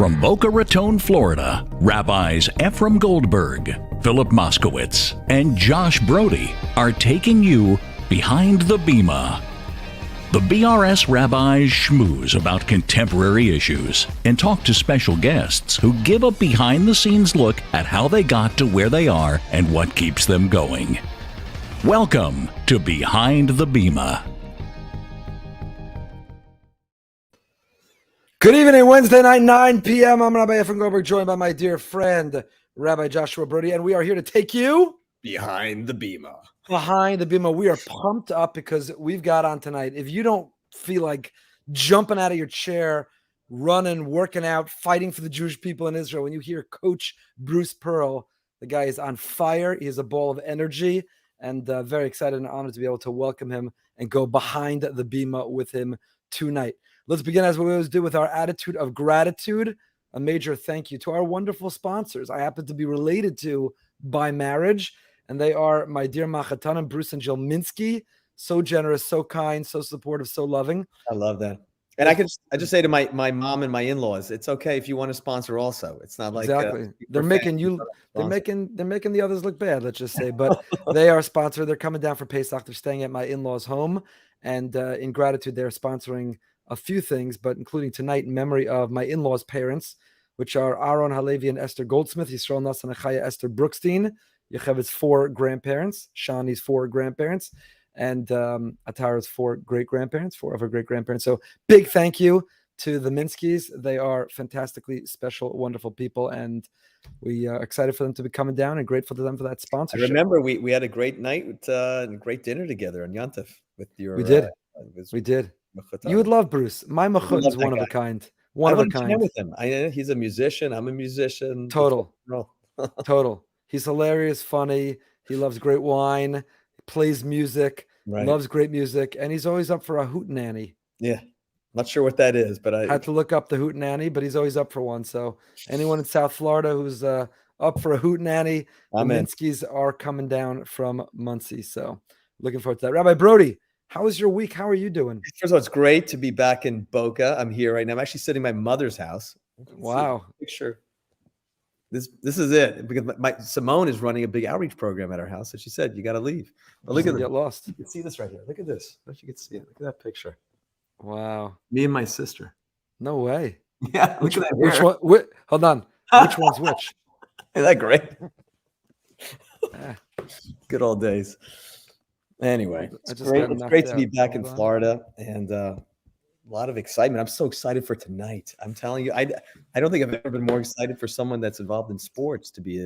From Boca Raton, Florida, Rabbis Ephraim Goldberg, Philip Moskowitz, and Josh Brody are taking you behind the Bima. The BRS rabbis schmooze about contemporary issues and talk to special guests who give a behind-the-scenes look at how they got to where they are and what keeps them going. Welcome to Behind the Bima. Good evening, Wednesday night, 9 p.m. I'm Rabbi Ephraim Goldberg, joined by my dear friend, Rabbi Joshua Brody, and we are here to take you behind the Bima. Behind the Bima. We are pumped up because we've got on tonight. If you don't feel like jumping out of your chair, running, working out, fighting for the Jewish people in Israel, when you hear Coach Bruce Pearl, the guy is on fire. He is a ball of energy, and very excited and honored to be able to welcome him and go behind the Bima with him tonight. Let's begin, as we always do, with our attitude of gratitude. A major thank you to our wonderful sponsors I happen to be related to by marriage, and they are my dear Machatanim, Bruce and Jill Minsky. So generous, so kind, so supportive, so loving. I love that. And I just say to my mom and my in-laws, it's okay if you want to sponsor also. It's not like exactly they're making the others look bad, let's just say. But they are sponsored. They're coming down for Pesach. They're staying at my in-laws' home, and in gratitude, they're sponsoring a few things, but including tonight in memory of my in-laws' parents, which are Aaron Halevi and Esther Goldsmith, Yisrael Nassan and Chaya Esther Brookstein, Yechev's 4 grandparents, Shani's 4 grandparents, and Atara's 4 great-grandparents, 4 of her great-grandparents. So big thank you to the Minskys. They are fantastically special, wonderful people, and we are excited for them to be coming down and grateful to them for that sponsorship. I remember we had a great night and great dinner together on Yontif with your. We did. We did. You would love Bruce. My Machut is one of a kind. One of a kind. With him. He's a musician. I'm a musician. Total. Total. He's hilarious, funny. He loves great wine, plays music, loves great music, and he's always up for a hootenanny. Yeah. Not sure what that is, but I had to look up the hootenanny, but he's always up for one. So anyone in South Florida who's up for a hootenanny, the Minskys are coming down from Muncie. So looking forward to that. Rabbi Brody, how was your week? How are you doing? First of all, it's great to be back in Boca. I'm here right now. I'm actually sitting in my mother's house. Wow. Picture. This is it, because my Simone is running a big outreach program at our house, and she said you got to leave. But look at get lost. You can see this right here. Look at this. I don't know if you can see it. Look at that picture. Wow. Me and my sister. No way. Yeah. Which one? Hold on. Which one's which? Isn't that great? Good old days. Anyway, it's great to be back in Florida, and a lot of excitement. I'm so excited for tonight. I'm telling you, I don't think I've ever been more excited for someone that's involved in sports to be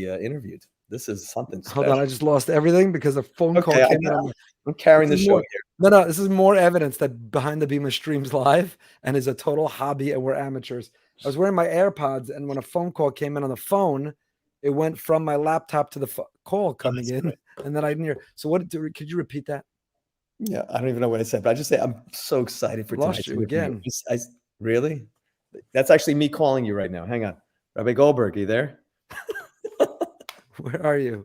interviewed. This is something special. Hold on, I just lost everything because a phone call came in. I'm carrying the show here. No, this is more evidence that Behind the Bima streams live and is a total hobby, and we're amateurs. I was wearing my AirPods, and when a phone call came in on the phone, it went from my laptop to the call coming in, and then I didn't hear. So could you repeat that? Yeah, I don't even know what I said, but I just say I'm so excited for Lost tonight. You again. Really? That's actually me calling you right now. Hang on. Rabbi Goldberg, are you there? Where are you?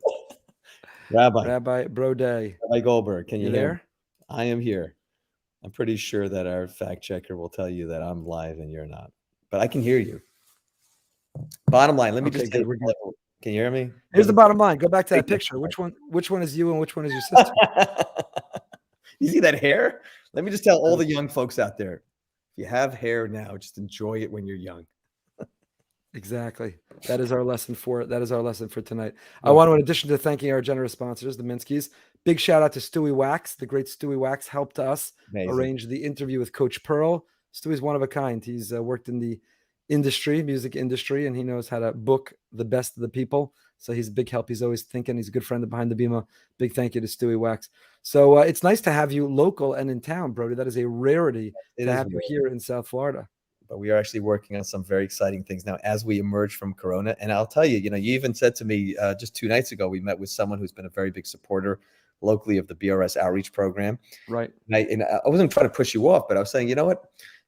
Rabbi Brody. Rabbi Goldberg, can you hear? There? I am here. I'm pretty sure that our fact checker will tell you that I'm live and you're not, but I can hear you. Bottom line, let me just say, can you hear me? Here's the bottom line. Go back to that picture. Which one is you and which one is your sister? You see that hair? Let me just tell all the young folks out there, if you have hair now, just enjoy it when you're young. Exactly. That is our lesson for tonight. I want to, in addition to thanking our generous sponsors, the Minskys, big shout out to Stewie Wax. The great Stewie Wax helped us arrange the interview with Coach Pearl. Stewie's one of a kind. He's worked in the music industry, and he knows how to book the best of the people. So he's a big help. He's always thinking. He's a good friend of Behind the Bima. Big thank you to Stewie Wax. So it's nice to have you local and in town, Brody. That is a rarity to have you here in South Florida. But we are actually working on some very exciting things now as we emerge from Corona. And I'll tell you, you even said to me just 2 nights ago, we met with someone who's been a very big supporter locally of the BRS outreach program. Right. And I wasn't trying to push you off, but I was saying, you know what?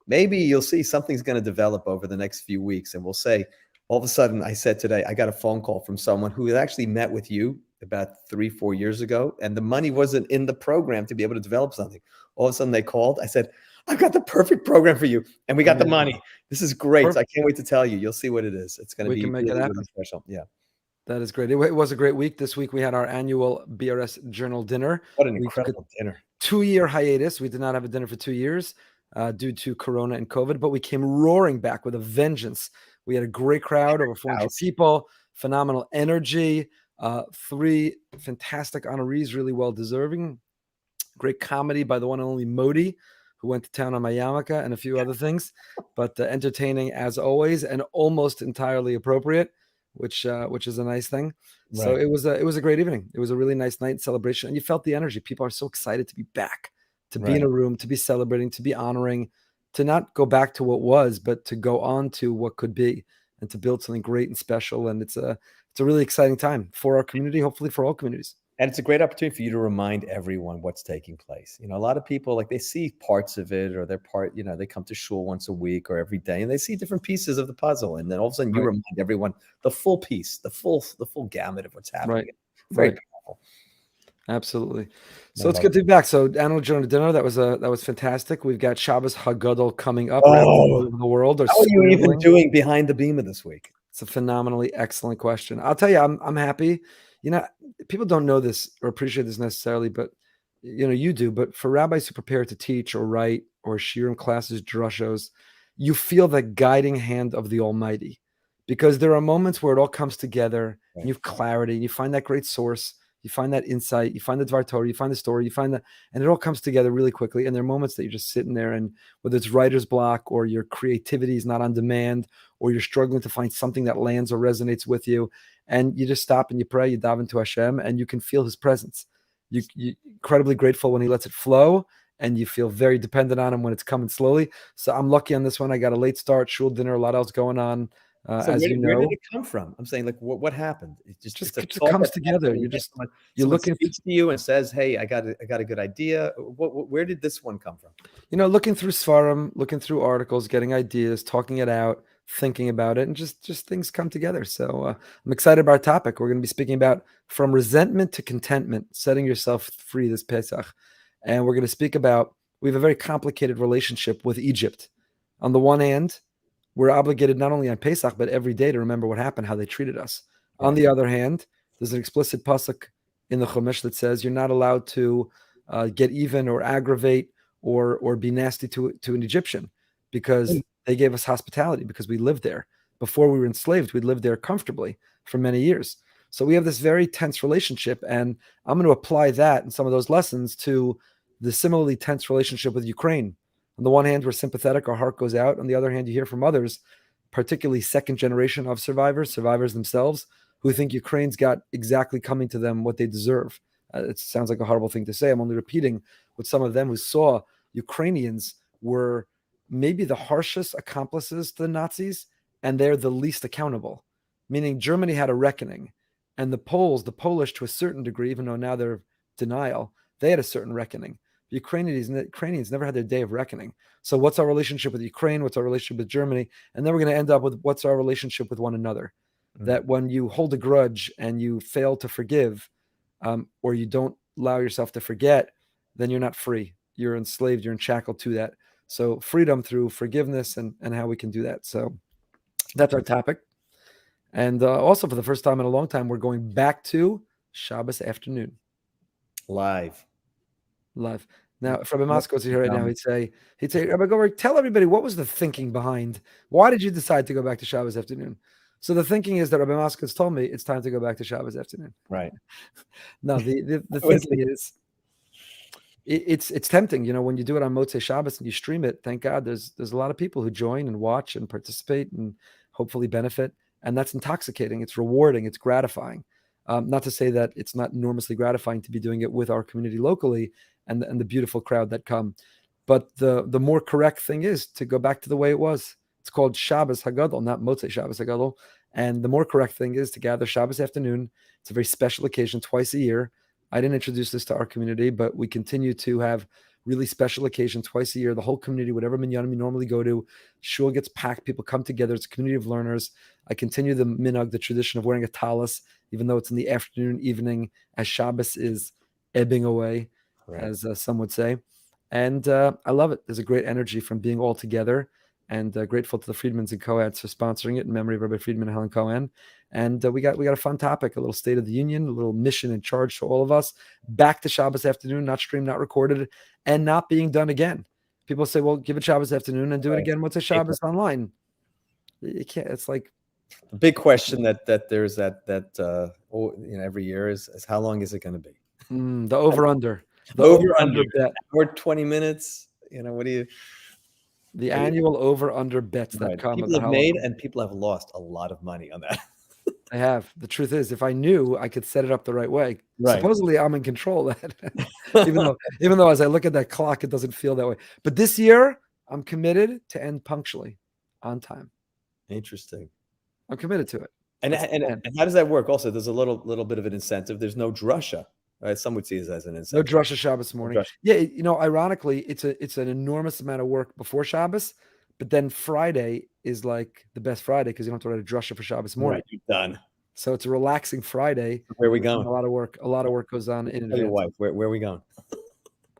Maybe you'll see something's going to develop over the next few weeks. And we'll say, all of a sudden, I said today, I got a phone call from someone who had actually met with you about 3-4 years ago, and the money wasn't in the program to be able to develop something. All of a sudden they called. I said, I've got the perfect program for you, and we got the money. This is great. Perfect. I can't wait to tell you. You'll see what it is. It's going to be really, really special. Yeah. That is great. It was a great week. This week we had our annual BRS Journal dinner. What an incredible dinner. 2-year hiatus. We did not have a dinner for 2 years due to Corona and COVID, but we came roaring back with a vengeance. We had a great crowd, over 400 people, phenomenal energy, 3 fantastic honorees, really well deserving. Great comedy by the one and only Modi, who went to town on my yarmulke and a few other things, but entertaining as always and almost entirely appropriate, which is a nice thing. Right. So it was a great evening. It was a really nice night celebration, and you felt the energy. People are so excited to be back, to be in a room, to be celebrating, to be honoring, to not go back to what was, but to go on to what could be, and to build something great and special. And it's a really exciting time for our community, hopefully for all communities. And it's a great opportunity for you to remind everyone what's taking place. You know, a lot of people, like, they see parts of it, or they come to shul once a week or every day, and they see different pieces of the puzzle. And then all of a sudden you remind everyone the full piece, the full gamut of what's happening. Very powerful. Absolutely. So let's get to back. So annual journal dinner, that was fantastic. We've got Shabbos Hagadol coming up all over the world. How are you even doing behind the Bima this week? It's a phenomenally excellent question. I'll tell you, I'm happy. You know, people don't know this or appreciate this necessarily, but you know, you do. But for rabbis who prepare to teach or write or shiurim classes, drushos, you feel the guiding hand of the Almighty, because there are moments where it all comes together and you have clarity, and you find that great source, you find that insight, you find the Dvar Torah, you find the story, you find that, and it all comes together really quickly. And there are moments that you're just sitting there, and whether it's writer's block or your creativity is not on demand, or you're struggling to find something that lands or resonates with you, and you just stop and you pray, you dive into Hashem, and you can feel His presence. You're incredibly grateful when He lets it flow, and you feel very dependent on Him when it's coming slowly. So I'm lucky on this one. I got a late start, shul dinner, a lot else going on. So where did it come from? I'm saying, like, what happened? It just comes together. You're looking to you and says, "Hey, I got a good idea." Where did this one come from? You know, looking through Svarim, looking through articles, getting ideas, talking it out, thinking about it, and just things come together. So I'm excited about our topic. We're going to be speaking about from resentment to contentment, setting yourself free this Pesach, and we're going to speak about, we have a very complicated relationship with Egypt. On the one hand, we're obligated not only on Pesach, but every day to remember what happened, how they treated us. Right. On the other hand, there's an explicit pasuk in the Chumash that says you're not allowed to get even or aggravate or be nasty to an Egyptian, because they gave us hospitality, because we lived there. Before we were enslaved, we lived there comfortably for many years. So we have this very tense relationship, and I'm going to apply that and some of those lessons to the similarly tense relationship with Ukraine. On the one hand, we're sympathetic, our heart goes out. On the other hand, you hear from others, particularly second generation of survivors themselves, who think Ukraine's got exactly coming to them what they deserve. It sounds like a horrible thing to say. I'm only repeating what some of them who saw Ukrainians were maybe the harshest accomplices to the Nazis, and they're the least accountable. Meaning Germany had a reckoning, and the Polish to a certain degree, even though now they're denial, they had a certain reckoning. Ukrainians never had their day of reckoning. So what's our relationship with Ukraine? What's our relationship with Germany? And then we're going to end up with what's our relationship with one another. Mm-hmm. That when you hold a grudge and you fail to forgive, or you don't allow yourself to forget, then you're not free. You're enslaved. You're shackled to that. So freedom through forgiveness and how we can do that. So that's our topic. And also, for the first time in a long time, we're going back to Shabbos afternoon. Live. Now, if Rabbi Moskowitz here right now, he'd say, Rabbi Goldberg, tell everybody, what was the thinking behind, why did you decide to go back to Shabbos afternoon? So the thinking is that Rabbi Moskowitz told me it's time to go back to Shabbos afternoon. Right. No, the thinking is, it's tempting, you know, when you do it on Motzei Shabbos and you stream it. Thank God, there's a lot of people who join and watch and participate and hopefully benefit, and that's intoxicating. It's rewarding. It's gratifying. Not to say that it's not enormously gratifying to be doing it with our community locally and the beautiful crowd that come. But the more correct thing is to go back to the way it was. It's called Shabbos Hagadol, not Motzei Shabbos Hagadol. And the more correct thing is to gather Shabbos afternoon. It's a very special occasion, twice a year. I didn't introduce this to our community, but we continue to have really special occasions twice a year. The whole community, whatever minyanim you normally go to, shul gets packed. People come together. It's a community of learners. I continue the minhag, the tradition of wearing a talis, even though it's in the afternoon, evening, as Shabbos is ebbing away, right, as some would say. And I love it. There's a great energy from being all together, and grateful to the Friedmans and Coeds for sponsoring it in memory of Rabbi Friedman and Helen Cohen. And we got a fun topic, a little State of the Union, a little mission and charge to all of us. Back to Shabbos afternoon, not streamed, not recorded, and not being done again. People say, well, give it Shabbos afternoon and do it again. What's a Shabbos online? You can't. It's like the big question that there's every year is how long is it going to be? The over under. The over under bet. Or 20 minutes. What do you? The annual over under bets that come. People have made and people have lost a lot of money on that. I have. The truth is, if I knew, I could set it up the right way. Right. Supposedly, I'm in control of that. even though as I look at that clock, it doesn't feel that way. But this year, I'm committed to end punctually, on time. Interesting. I'm committed to it. And how does that work? Also, there's a little bit of an incentive. There's no drusha. Right? Some would see it as an incentive. No drusha Shabbos morning. No yeah, ironically, it's an enormous amount of work before Shabbos, but then Friday is like the best Friday because you don't have to write a drusha for Shabbos morning. Right, you're done. So it's a relaxing Friday. Where are we going? A lot of work goes on in advance. Your wife, where are we going?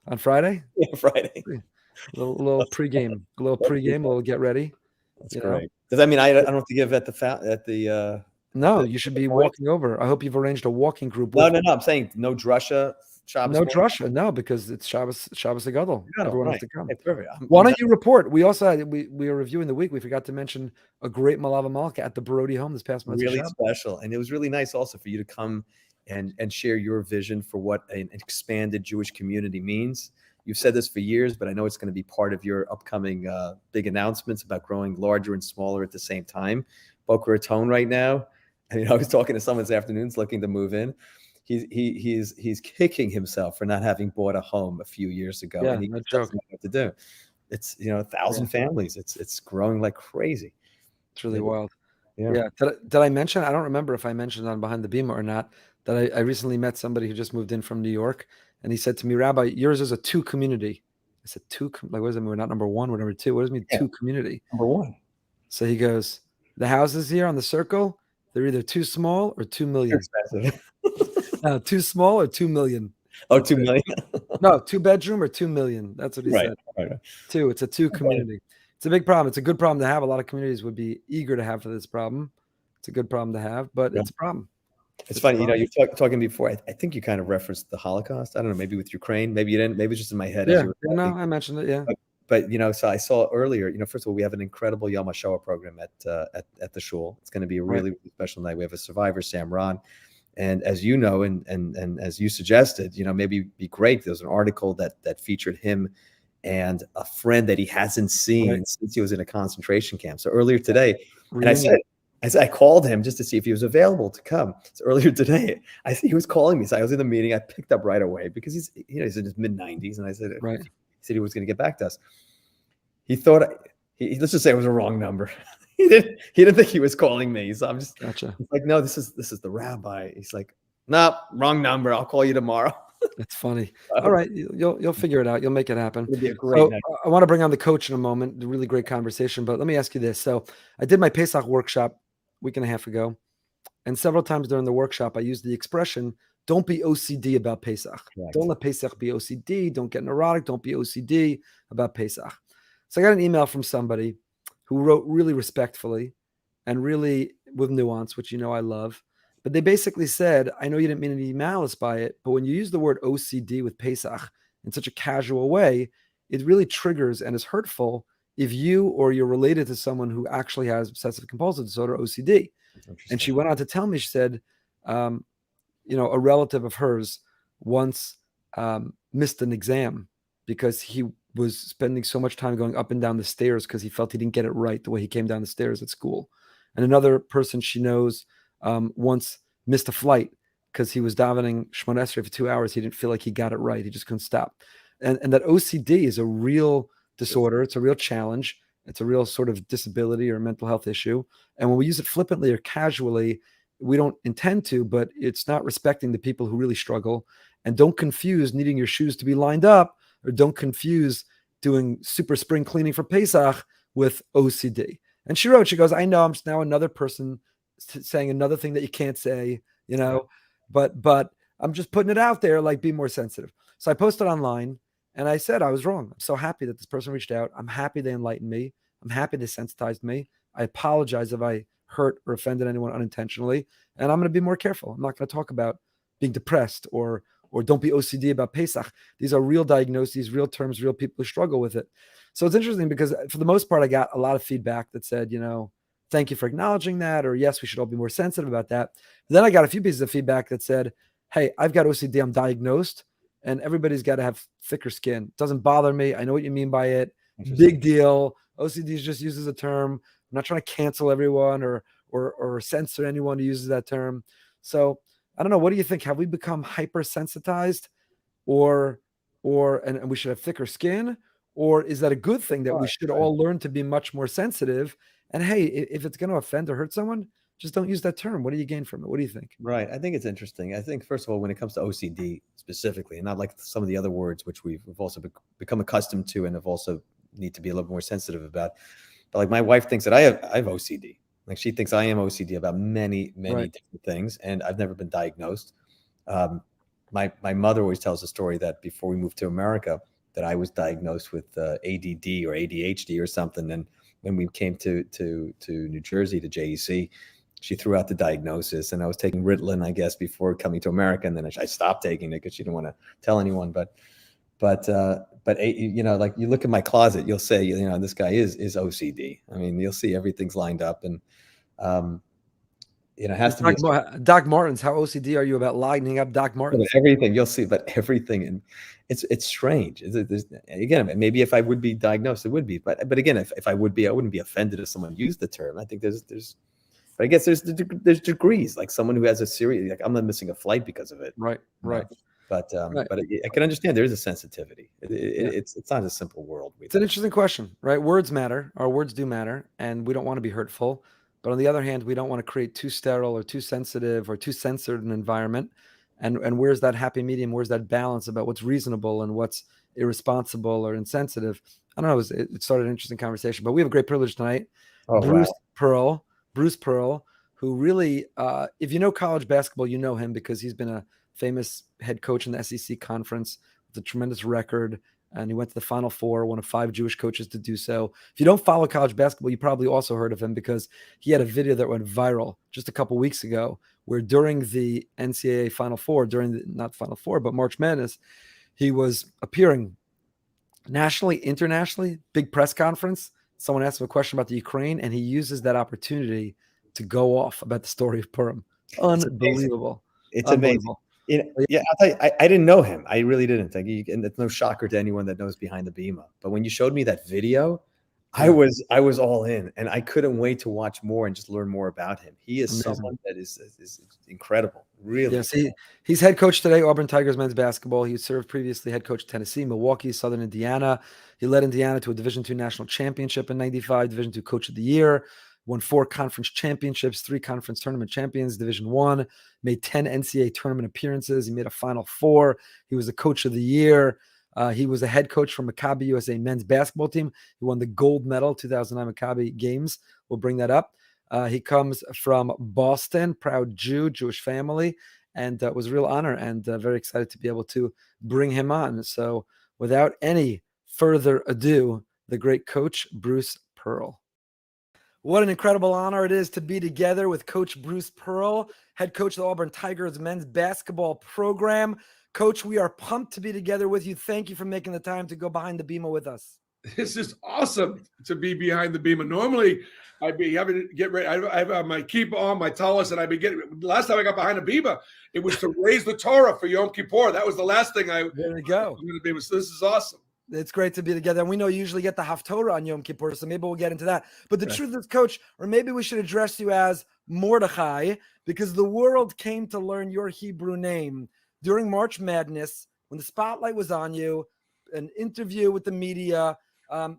On Friday? Yeah, Friday. A little pregame, a little get ready. That's great. Does that mean I don't have to give at the No, you should be walking over. I hope you've arranged a walking group. No. I'm saying no drusha Shabbos. No drusha, no, because it's Shabbos Agadol. Everyone has to come. Hey, perfect. Why don't you report? We also had, we were reviewing the week. We forgot to mention a great Malava Malka at the Brody home this past month. Really special, and it was really nice also for you to come and share your vision for what an expanded Jewish community means. You've said this for years, but I know it's going to be part of your upcoming big announcements about growing larger and smaller at the same time. Boca Raton right now. And I was talking to someone this afternoon looking to move in. He's kicking himself for not having bought a home a few years ago. Yeah, and he no doesn't know what to do. It's 1,000 families. It's growing like crazy. It's really wild. Yeah. Did I mention? I don't remember if I mentioned on Behind the Bima or not. That I recently met somebody who just moved in from New York, and he said to me, "Rabbi, yours is a 2 community." I said, 2? Like, what does that mean? We're not number 1, we're number 2. What does it mean, 2 community? Number 1. So he goes, the houses here on the circle, they're either too small or 2 million. Too small or 2 million. Oh, 2 million. No, 2 bedroom or 2 million. That's what he said. Right. 2. It's a 2 community. It's a big problem. It's a good problem to have. A lot of communities would be eager to have for this problem. It's a good problem to have, but it's a problem. It's funny, you're talking before. I think you kind of referenced the Holocaust. I don't know, maybe with Ukraine, maybe you didn't. Maybe it's just in my head. Yeah, no, I mentioned it. Yeah, but so I saw earlier. First of all, we have an incredible Yom HaShoah program at the shul. It's going to be a really special night. We have a survivor, Sam Ron, and as you know, and as you suggested, maybe it'd be great. There was an article that featured him and a friend that he hasn't seen since he was in a concentration camp. So earlier today, and I called him just to see if he was available to come. So earlier today, I see he was calling me. So I was in the meeting. I picked up right away because he's in his mid-90s, and I said, he said he was going to get back to us. He thought let's just say it was a wrong number. He didn't think he was calling me. So I'm just like, no, this is the rabbi. He's like, no, wrong number. I'll call you tomorrow. That's funny. All right, you'll figure it out. You'll make it happen. It'll be a great night. I want to bring on the coach in a moment. A really great conversation. But let me ask you this. So I did my Pesach workshop week and a half ago, and several times during the workshop I used the expression, don't be OCD about Pesach. Right. Don't let Pesach be OCD. Don't get neurotic. Don't be OCD about Pesach. So I got an email from somebody who wrote really respectfully and really with nuance, which I love, but they basically said, I know you didn't mean any malice by it, but when you use the word OCD with Pesach in such a casual way, it really triggers and is hurtful if you or you're related to someone who actually has obsessive compulsive disorder, OCD. And she went on to tell me, she said, a relative of hers once missed an exam because he was spending so much time going up and down the stairs because he felt he didn't get it right the way he came down the stairs at school. And another person she knows once missed a flight because he was davening Shemona Esrei for 2 hours. He didn't feel like he got it right. He just couldn't stop. And that OCD is a real disorder. It's a real challenge. It's a real sort of disability or mental health issue. And when we use it flippantly or casually, we don't intend to, but it's not respecting the people who really struggle. And don't confuse needing your shoes to be lined up, or don't confuse doing super spring cleaning for Pesach with OCD. And she goes, I know I'm just now another person saying another thing that you can't say, but I'm just putting it out there, like, be more sensitive. So I posted online, And I said I was wrong. I'm so happy that this person reached out. I'm happy they enlightened me. I'm happy they sensitized me. I apologize if I hurt or offended anyone unintentionally. And I'm going to be more careful. I'm not going to talk about being depressed or don't be OCD about Pesach. These are real diagnoses, real terms, real people who struggle with it. So it's interesting because for the most part, I got a lot of feedback that said, thank you for acknowledging that, or yes, we should all be more sensitive about that. But then I got a few pieces of feedback that said, hey, I've got OCD, I'm diagnosed, and everybody's got to have thicker skin. It doesn't bother me. I know what you mean by it. Big deal. OCD is just used as a term. I'm not trying to cancel everyone or censor anyone who uses that term. So I don't know. What do you think? Have we become hypersensitized, or we should have thicker skin, or is that a good thing that we should all learn to be much more sensitive? And hey, if it's going to offend or hurt someone, just don't use that term. What do you gain from it? What do you think? Right. I think it's interesting. I think, first of all, when it comes to OCD specifically, and not like some of the other words which we've also become accustomed to and have also need to be a little more sensitive about. But like my wife thinks that I have OCD. Like she thinks I am OCD about many different things, and I've never been diagnosed. My mother always tells a story that before we moved to America, that I was diagnosed with ADD or ADHD or something. And when we came to New Jersey, to JEC, she threw out the diagnosis, and I was taking Ritalin, I guess, before coming to America. And then I stopped taking it because she didn't want to tell anyone. But like you look at my closet, you'll say, this guy is OCD. I mean, you'll see everything's lined up, and it has to be. Doc Martens, how OCD are you about lining up Doc Martens? Everything you'll see, but everything, and it's strange. Again, maybe if I would be diagnosed, it would be. But again, if I would be, I wouldn't be offended if someone used the term. I think there's. But I guess there's degrees. Like someone who has a serious, like I'm not missing a flight because of it. Right. But I can understand there is a sensitivity. It's not a simple world. It's an interesting question, right? Words matter. Our words do matter, and we don't want to be hurtful. But on the other hand, we don't want to create too sterile or too sensitive or too censored an environment. And where's that happy medium? Where's that balance about what's reasonable and what's irresponsible or insensitive? I don't know. It started an interesting conversation, but we have a great privilege tonight. Bruce Pearl, who really, if you know college basketball, you know him because he's been a famous head coach in the SEC conference with a tremendous record. And he went to the Final Four, one of 5 Jewish coaches to do so. If you don't follow college basketball, you probably also heard of him because he had a video that went viral just a couple weeks ago where during the NCAA Final Four, not Final Four, but March Madness, he was appearing nationally, internationally, big press conference. Someone asked him a question about the Ukraine, and he uses that opportunity to go off about the story of Purim. Unbelievable. It's amazing. I didn't know him. I really didn't. And it's no shocker to anyone that knows Behind the Bima. But when you showed me that video, I was all in, and I couldn't wait to watch more and just learn more about him. He is amazing. Someone that is incredible. Really. Yes, he's head coach today, Auburn Tigers men's basketball. He served previously head coach Tennessee, Milwaukee, Southern Indiana. He led Indiana to a Division II national championship in '95, Division II Coach of the Year. Won 4 conference championships, 3 conference tournament champions, Division I, made 10 NCAA tournament appearances. He made a Final Four. He was the coach of the year. He was a head coach for Maccabi USA men's basketball team. He won the gold medal 2009 Maccabi games. We'll bring that up. He comes from Boston, proud Jew, Jewish family, and it was a real honor and very excited to be able to bring him on. So without any further ado, the great coach, Bruce Pearl. What an incredible honor it is to be together with Coach Bruce Pearl, head coach of the Auburn Tigers men's basketball program. Coach, we are pumped to be together with you. Thank you for making the time to go behind the Bima with us. This is awesome to be behind the Bima. Normally, I'd be having to get ready. I have my kippah on, my tallis, and I'd be getting. Last time I got behind the Bima, it was to raise the Torah for Yom Kippur. That was the last thing I. There we go. So this is awesome. It's great to be together. And we know you usually get the Haftorah on Yom Kippur, so maybe we'll get into that. But the truth is, Coach, or maybe we should address you as Mordecai, because the world came to learn your Hebrew name during March Madness when the spotlight was on you, an interview with the media.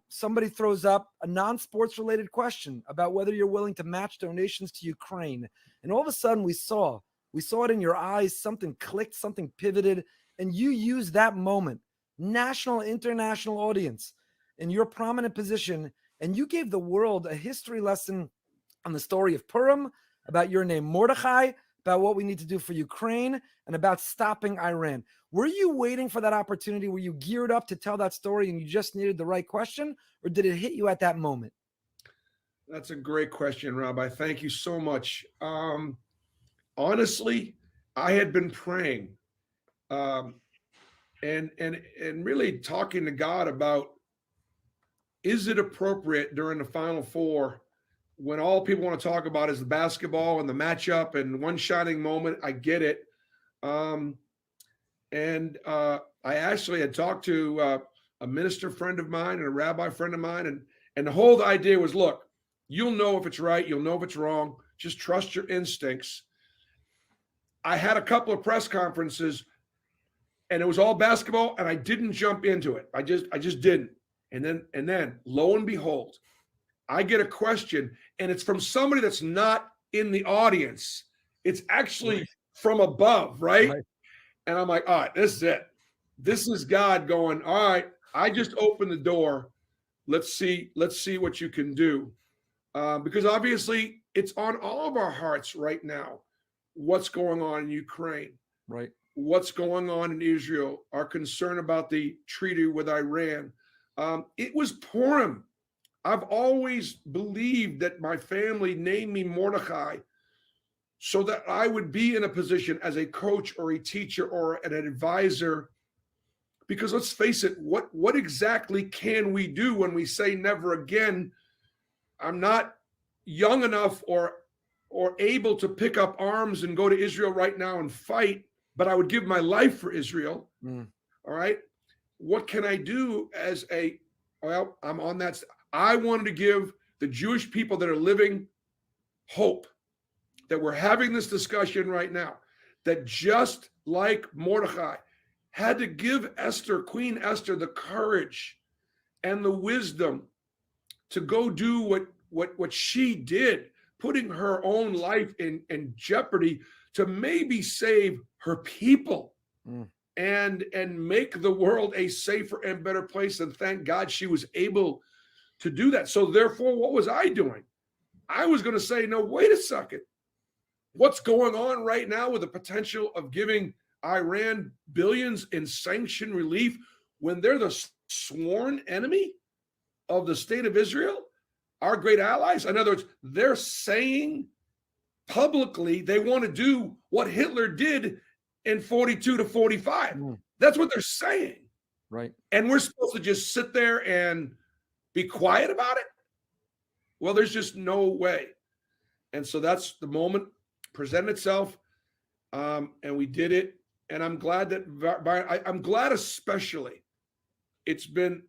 Somebody throws up a non-sports related question about whether you're willing to match donations to Ukraine. And all of a sudden we saw it in your eyes. Something clicked, something pivoted, and you used that moment, national, international audience, in your prominent position, and you gave the world a history lesson on the story of Purim, about your name Mordecai, about what we need to do for Ukraine and about stopping Iran. Were you waiting for that opportunity? Were you geared up to tell that story and you just needed the right question, or did it hit you at that moment? That's a great question, Rabbi. Thank you so much. Honestly, I had been praying and really talking to God about, is it appropriate during the Final Four, when all people want to talk about is the basketball and the matchup and one shining moment? I get it. I actually had talked to a minister friend of mine and a rabbi friend of mine, and the whole idea was, look, you'll know if it's right, you'll know if it's wrong. Just trust your instincts. I had a couple of press conferences, and it was all basketball, and I didn't jump into it. I just didn't. And then, lo and behold, I get a question, and it's from somebody that's not in the audience. It's actually from above, right? And I'm like, all right, this is it. This is God going, all right, I just opened the door. Let's see what you can do. Because obviously it's on all of our hearts right now. What's going on in Ukraine? Right. What's going on in Israel? Our concern about the treaty with Iran. It was Purim. I've always believed that my family named me Mordecai so that I would be in a position as a coach or a teacher or an advisor. Because let's face it, what exactly can we do when we say never again? I'm not young enough or able to pick up arms and go to Israel right now and fight, but I would give my life for Israel. All right. What can I do I'm on that. I wanted to give the Jewish people that are living hope, that we're having this discussion right now, that just like Mordecai had to give Queen Esther, the courage and the wisdom to go do what she did, putting her own life in jeopardy to maybe save her people and make the world a safer and better place. And thank God she was able to do that. So therefore, what was I doing? I was going to say, no, wait a second. What's going on right now with the potential of giving Iran billions in sanction relief when they're the sworn enemy of the state of Israel, our great allies? In other words, they're saying publicly they want to do what Hitler did in 42 to 45. That's what they're saying. Right. And we're supposed to just sit there and be quiet about it? Well, there's just no way. And so that's the moment presented itself, and we did it. And I'm glad I'm glad especially it's been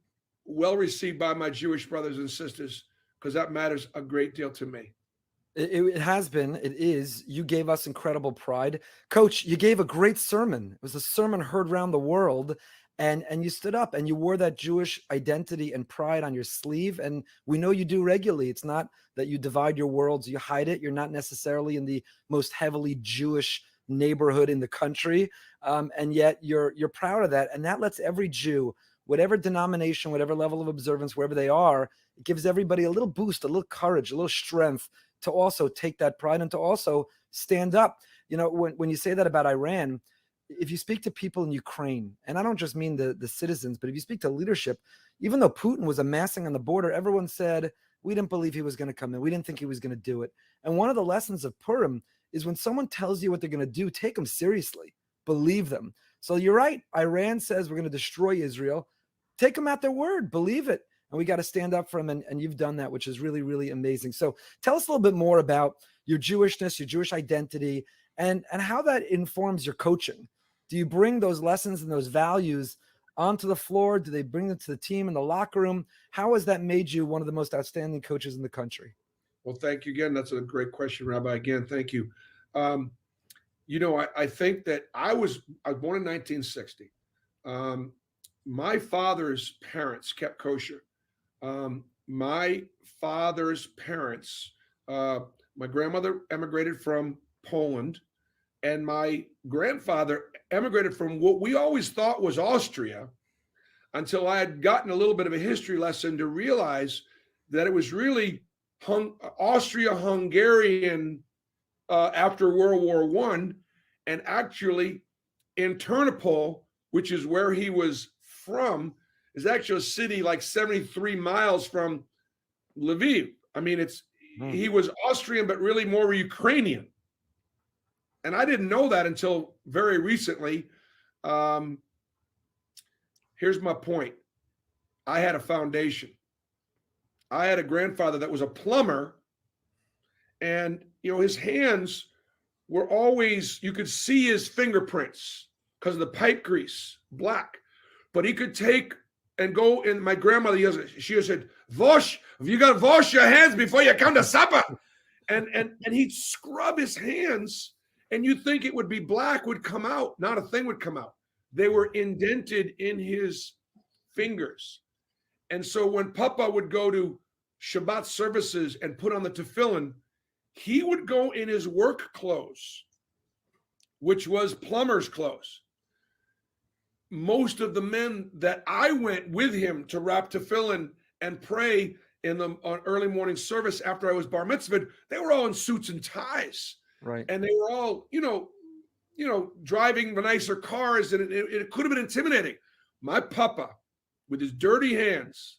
well received by my Jewish brothers and sisters, because that matters a great deal to me. It has been. It is. You gave us incredible pride. Coach, you gave a great sermon. It was a sermon heard around the world. And you stood up and you wore that Jewish identity and pride on your sleeve. And we know you do regularly. It's not that you divide your worlds, you hide it. You're not necessarily in the most heavily Jewish neighborhood in the country. And yet you're proud of that. And that lets every Jew, whatever denomination, whatever level of observance, wherever they are, it gives everybody a little boost, a little courage, a little strength to also take that pride and to also stand up. You know, when you say that about Iran, if you speak to people in Ukraine, and I don't just mean the citizens, but if you speak to leadership, even though Putin was amassing on the border, everyone said, we didn't believe he was going to come in. We didn't think he was going to do it. And one of the lessons of Purim is when someone tells you what they're going to do, take them seriously, believe them. So you're right. Iran says we're going to destroy Israel. Take them at their word, believe it. And we got to stand up for them. And you've done that, which is really, really amazing. So tell us a little bit more about your Jewishness, your Jewish identity, and how that informs your coaching. Do you bring those lessons and those values onto the floor? Do they bring them to the team in the locker room? How has that made you one of the most outstanding coaches in the country? Well, thank you again. That's a great question, Rabbi. Again, thank you. You know, I think that I was born in 1960. My father's parents kept kosher. My father's parents, my grandmother emigrated from Poland, and my grandfather emigrated from what we always thought was Austria, until I had gotten a little bit of a history lesson to realize that it was really Austria-Hungarian after World War I, and actually in Ternopil, which is where he was from, is actually a city like 73 miles from Lviv. I mean, he was Austrian, but really more Ukrainian. And I didn't know that until very recently. Here's my point. I had a foundation. I had a grandfather that was a plumber, and his hands were always, you could see his fingerprints because of the pipe grease, black. But he could take and go, and my grandmother, she said, "Wash, you got to wash your hands before you come to supper." And he'd scrub his hands, and you'd think it would be black, would come out. Not a thing would come out. They were indented in his fingers. And so when Papa would go to Shabbat services and put on the tefillin, he would go in his work clothes, which was plumber's clothes. Most of the men that I went with him to wrap tefillin and pray in the early morning service after I was bar mitzvahed, they were all in suits and ties. Right. And they were all, driving the nicer cars, and it could have been intimidating. My Papa, with his dirty hands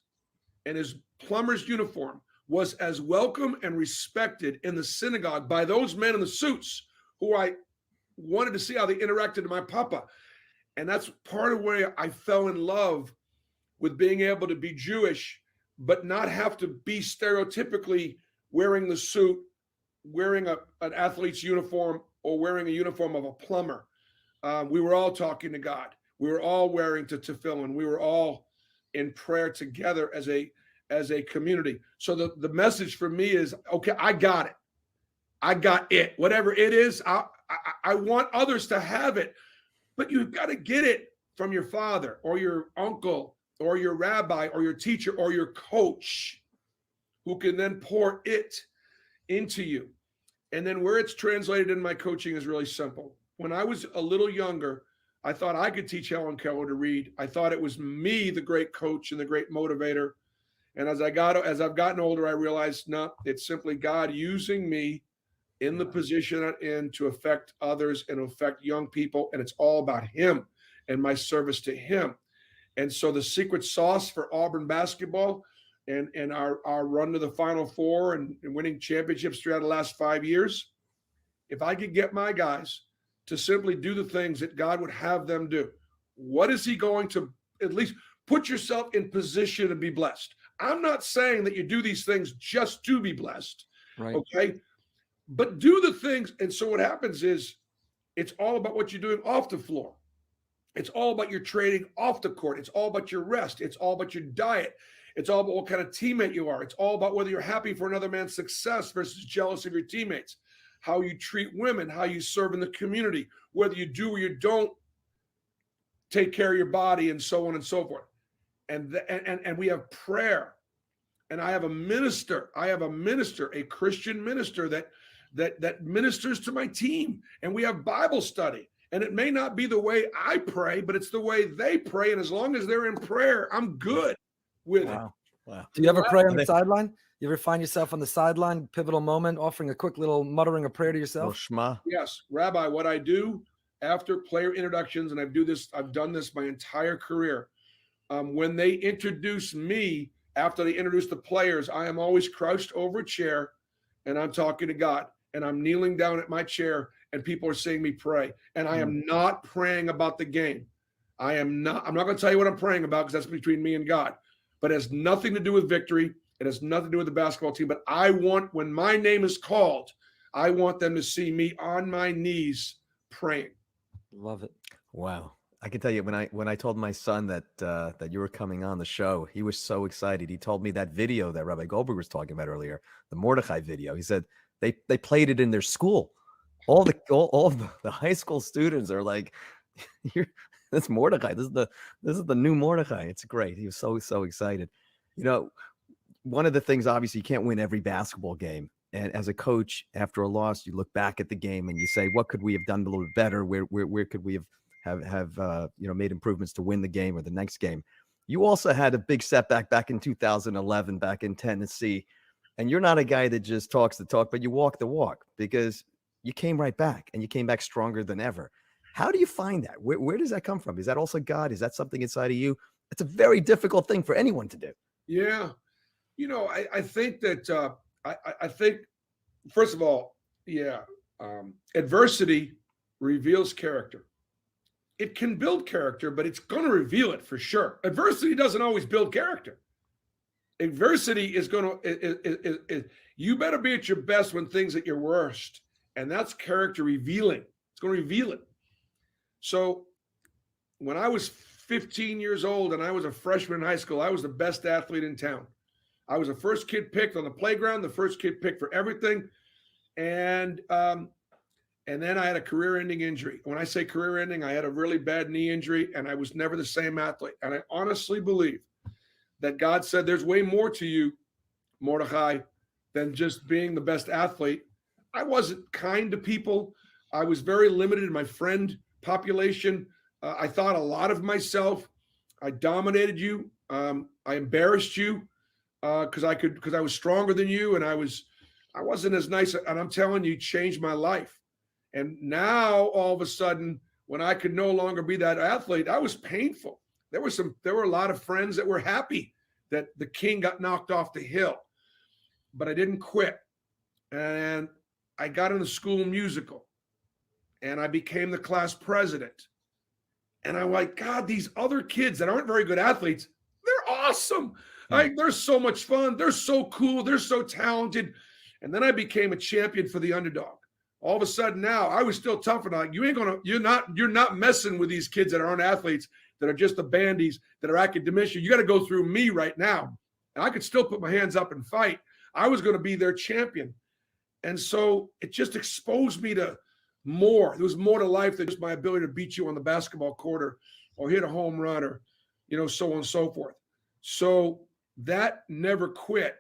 and his plumber's uniform, was as welcome and respected in the synagogue by those men in the suits who I wanted to see how they interacted with my Papa. And that's part of where I fell in love with being able to be Jewish, but not have to be stereotypically wearing the suit, wearing an athlete's uniform, or wearing a uniform of a plumber. We were all talking to God. We were all wearing tefillin. We were all in prayer together as a community. So the message for me is, okay, I got it. I got it. Whatever it is, I want others to have it. But you've got to get it from your father or your uncle or your rabbi or your teacher or your coach, who can then pour it into you. And then where it's translated in my coaching is really simple. When I was a little younger, I thought I could teach Helen Keller to read. I thought it was me, the great coach and the great motivator. And as I've gotten older, I realized, no, it's simply God using me in the position I'm in to affect others and affect young people. And it's all about Him and my service to Him. And so the secret sauce for Auburn basketball and our run to the Final Four and winning championships throughout the last 5 years, if I could get my guys to simply do the things that God would have them do, what is He going to at least put yourself in position to be blessed? I'm not saying that you do these things just to be blessed, right? Okay? But do the things. And so what happens is it's all about what you're doing off the floor. It's all about your training off the court. It's all about your rest. It's all about your diet. It's all about what kind of teammate you are. It's all about whether you're happy for another man's success versus jealous of your teammates, how you treat women, how you serve in the community, whether you do or you don't take care of your body, and so on and so forth. And we have prayer. And I have a minister, a Christian minister that ministers to my team. And we have Bible study. And it may not be the way I pray, but it's the way they pray. And as long as they're in prayer, I'm good with it. Wow. Do you ever pray on the sideline? You ever find yourself on the sideline, pivotal moment, offering a quick little muttering a prayer to yourself? Shema. Yes, Rabbi, what I do after player introductions, and I've done this my entire career. When they introduce me, after they introduce the players, I am always crouched over a chair and I'm talking to God, and I'm kneeling down at my chair and people are seeing me pray. And I am not praying about the game. I'm not going to tell you what I'm praying about because that's between me and God, but it has nothing to do with victory. It has nothing to do with the basketball team, but I want, when my name is called, I want them to see me on my knees praying. Love it. Wow. I can tell you, when I told my son that you were coming on the show, he was so excited. He told me that video that Rabbi Goldberg was talking about earlier, the Mordecai video. He said they played it in their school. All of the high school students are like, "That's Mordecai. This is the new Mordecai." It's great. He was so excited. One of the things, obviously, you can't win every basketball game. And as a coach, after a loss, you look back at the game and you say, "What could we have done a little bit better? Where could we have made improvements to win the game or the next game?" You also had a big setback back in 2011, back in Tennessee, and you're not a guy that just talks the talk, but you walk the walk, because you came right back, and you came back stronger than ever. How do you find that? Where does that come from? Is that also God? Is that something inside of you? It's a very difficult thing for anyone to do. Yeah. I think that I think, first of all, adversity reveals character. It can build character, but it's going to reveal it for sure. Adversity doesn't always build character. Adversity is going to, you better be at your best when things at your worst. And that's character revealing. It's going to reveal it. So when I was 15 years old and I was a freshman in high school, I was the best athlete in town. I was the first kid picked on the playground, the first kid picked for everything. And then I had a career-ending injury. When I say career-ending, I had a really bad knee injury, and I was never the same athlete. And I honestly believe that God said, there's way more to you, Mordecai, than just being the best athlete. I wasn't kind to people. I was very limited in my friend population. I thought a lot of myself. I dominated you. I embarrassed you because I was stronger than you, and I wasn't as nice. And I'm telling you, changed my life. And now all of a sudden, when I could no longer be that athlete, I was painful. There were a lot of friends that were happy that the king got knocked off the hill, but I didn't quit. And I got in the school musical, and I became the class president. And I'm like, God, these other kids that aren't very good athletes, they're awesome. They're so much fun. They're so cool. They're so talented. And then I became a champion for the underdog. All of a sudden now I was still tough enough. You're not messing with these kids that aren't athletes, that are just the bandies, that are academicians. You got to go through me right now. And I could still put my hands up and fight. I was going to be their champion. And so it just exposed me to more. There was more to life than just my ability to beat you on the basketball court or hit a home run or, so on and so forth. So that never quit.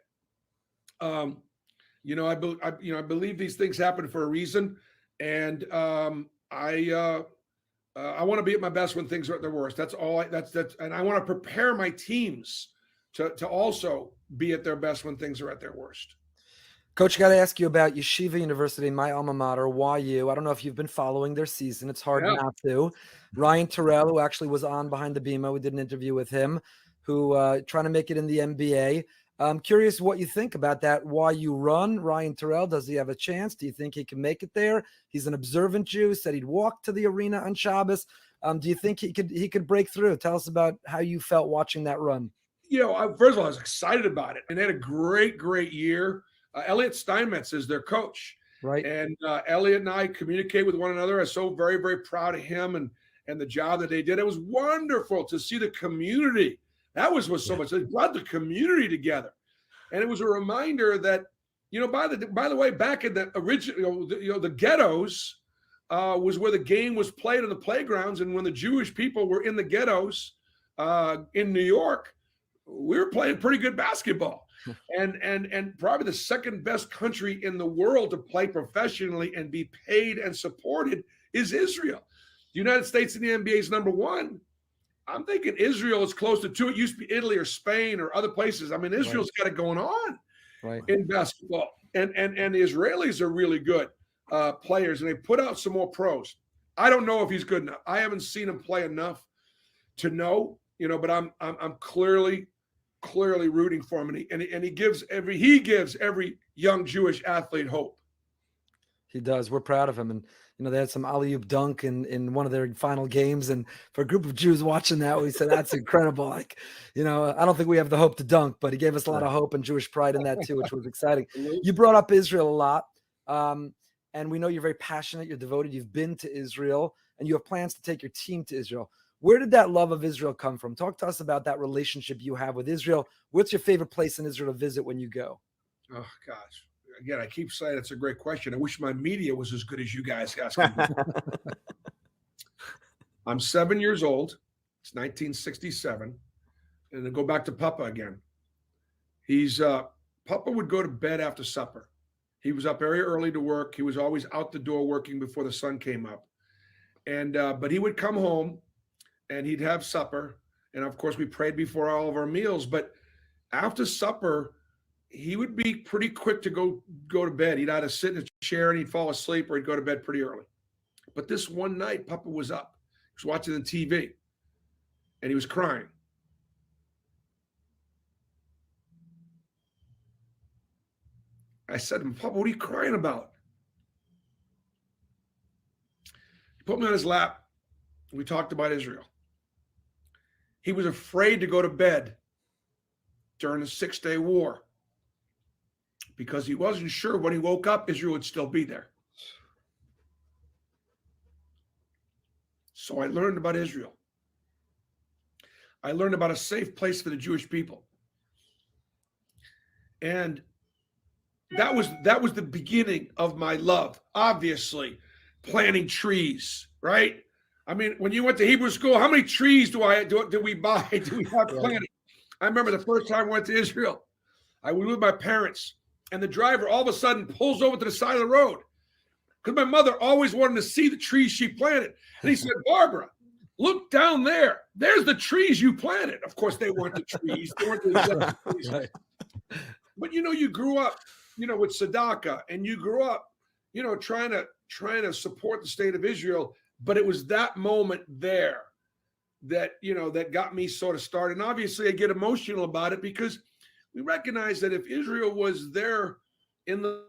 I believe these things happen for a reason, and I want to be at my best when things are at their worst. That's all. And I want to prepare my teams to also be at their best when things are at their worst. Coach, I got to ask you about Yeshiva University, my alma mater, YU. I don't know if you've been following their season. It's hard not to. Ryan Terrell, who actually was on Behind the Bima, we did an interview with him, who trying to make it in the NBA. I'm curious what you think about that. YU run, Ryan Terrell, does he have a chance? Do you think he can make it there? He's an observant Jew, said he'd walk to the arena on Shabbos. Do you think he could break through? Tell us about how you felt watching that run. First of all, I was excited about it, and they had a great, great year. Elliot Steinmetz is their coach. Right. And Elliot and I communicate with one another. I'm so very, very proud of him and the job that they did. It was wonderful to see the community. That was so much. They brought the community together. And it was a reminder that, by the way, back in the original, the ghettos was where the game was played on the playgrounds. And when the Jewish people were in the ghettos in New York, we were playing pretty good basketball. And probably the second best country in the world to play professionally and be paid and supported is Israel. The United States in the NBA is number one. I'm thinking Israel is close to two. It used to be Italy or Spain or other places. I mean, Israel's got it going on in basketball. And the Israelis are really good players, and they put out some more pros. I don't know if he's good enough. I haven't seen him play enough to know, but I'm clearly rooting for him, and he gives every young Jewish athlete hope. He does. We're proud of him, and they had some alley-oop dunk in one of their final games, and for a group of Jews watching that, we said that's incredible. I don't think we have the hope to dunk, but he gave us a lot of hope and Jewish pride in that too, which was exciting. You brought up Israel a lot, and we know you're very passionate. You're devoted. You've been to Israel, and you have plans to take your team to Israel. Where did that love of Israel come from? Talk to us about that relationship you have with Israel. What's your favorite place in Israel to visit when you go? Oh, gosh. Again, I keep saying it's a great question. I wish my media was as good as you guys asking me. I'm 7 years old. It's 1967. And then go back to Papa again. Papa would go to bed after supper. He was up very early to work. He was always out the door working before the sun came up. And but he would come home, and he'd have supper. And of course, we prayed before all of our meals. But after supper, he would be pretty quick to go to bed. He'd either sit in a chair and he'd fall asleep, or he'd go to bed pretty early. But this one night, Papa was up. He was watching the TV, and he was crying. I said to him, Papa, what are you crying about? He put me on his lap. We talked about Israel. He was afraid to go to bed during the 6-day war because he wasn't sure when he woke up, Israel would still be there. So I learned about Israel. I learned about a safe place for the Jewish people. And that was the beginning of my love. Obviously, planting trees, right? I mean, when you went to Hebrew school, how many trees do we have planted? I remember the first time I went to Israel. I was with my parents, and the driver all of a sudden pulls over to the side of the road because my mother always wanted to see the trees she planted. And he said, Barbara, look down there. There's the trees you planted. Of course, they weren't the trees. They weren't the trees. Right. But, you grew up, with Tzedakah, and you grew up, trying to support the state of Israel. But it was that moment there that, that got me sort of started. And obviously I get emotional about it because we recognize that if Israel was there in the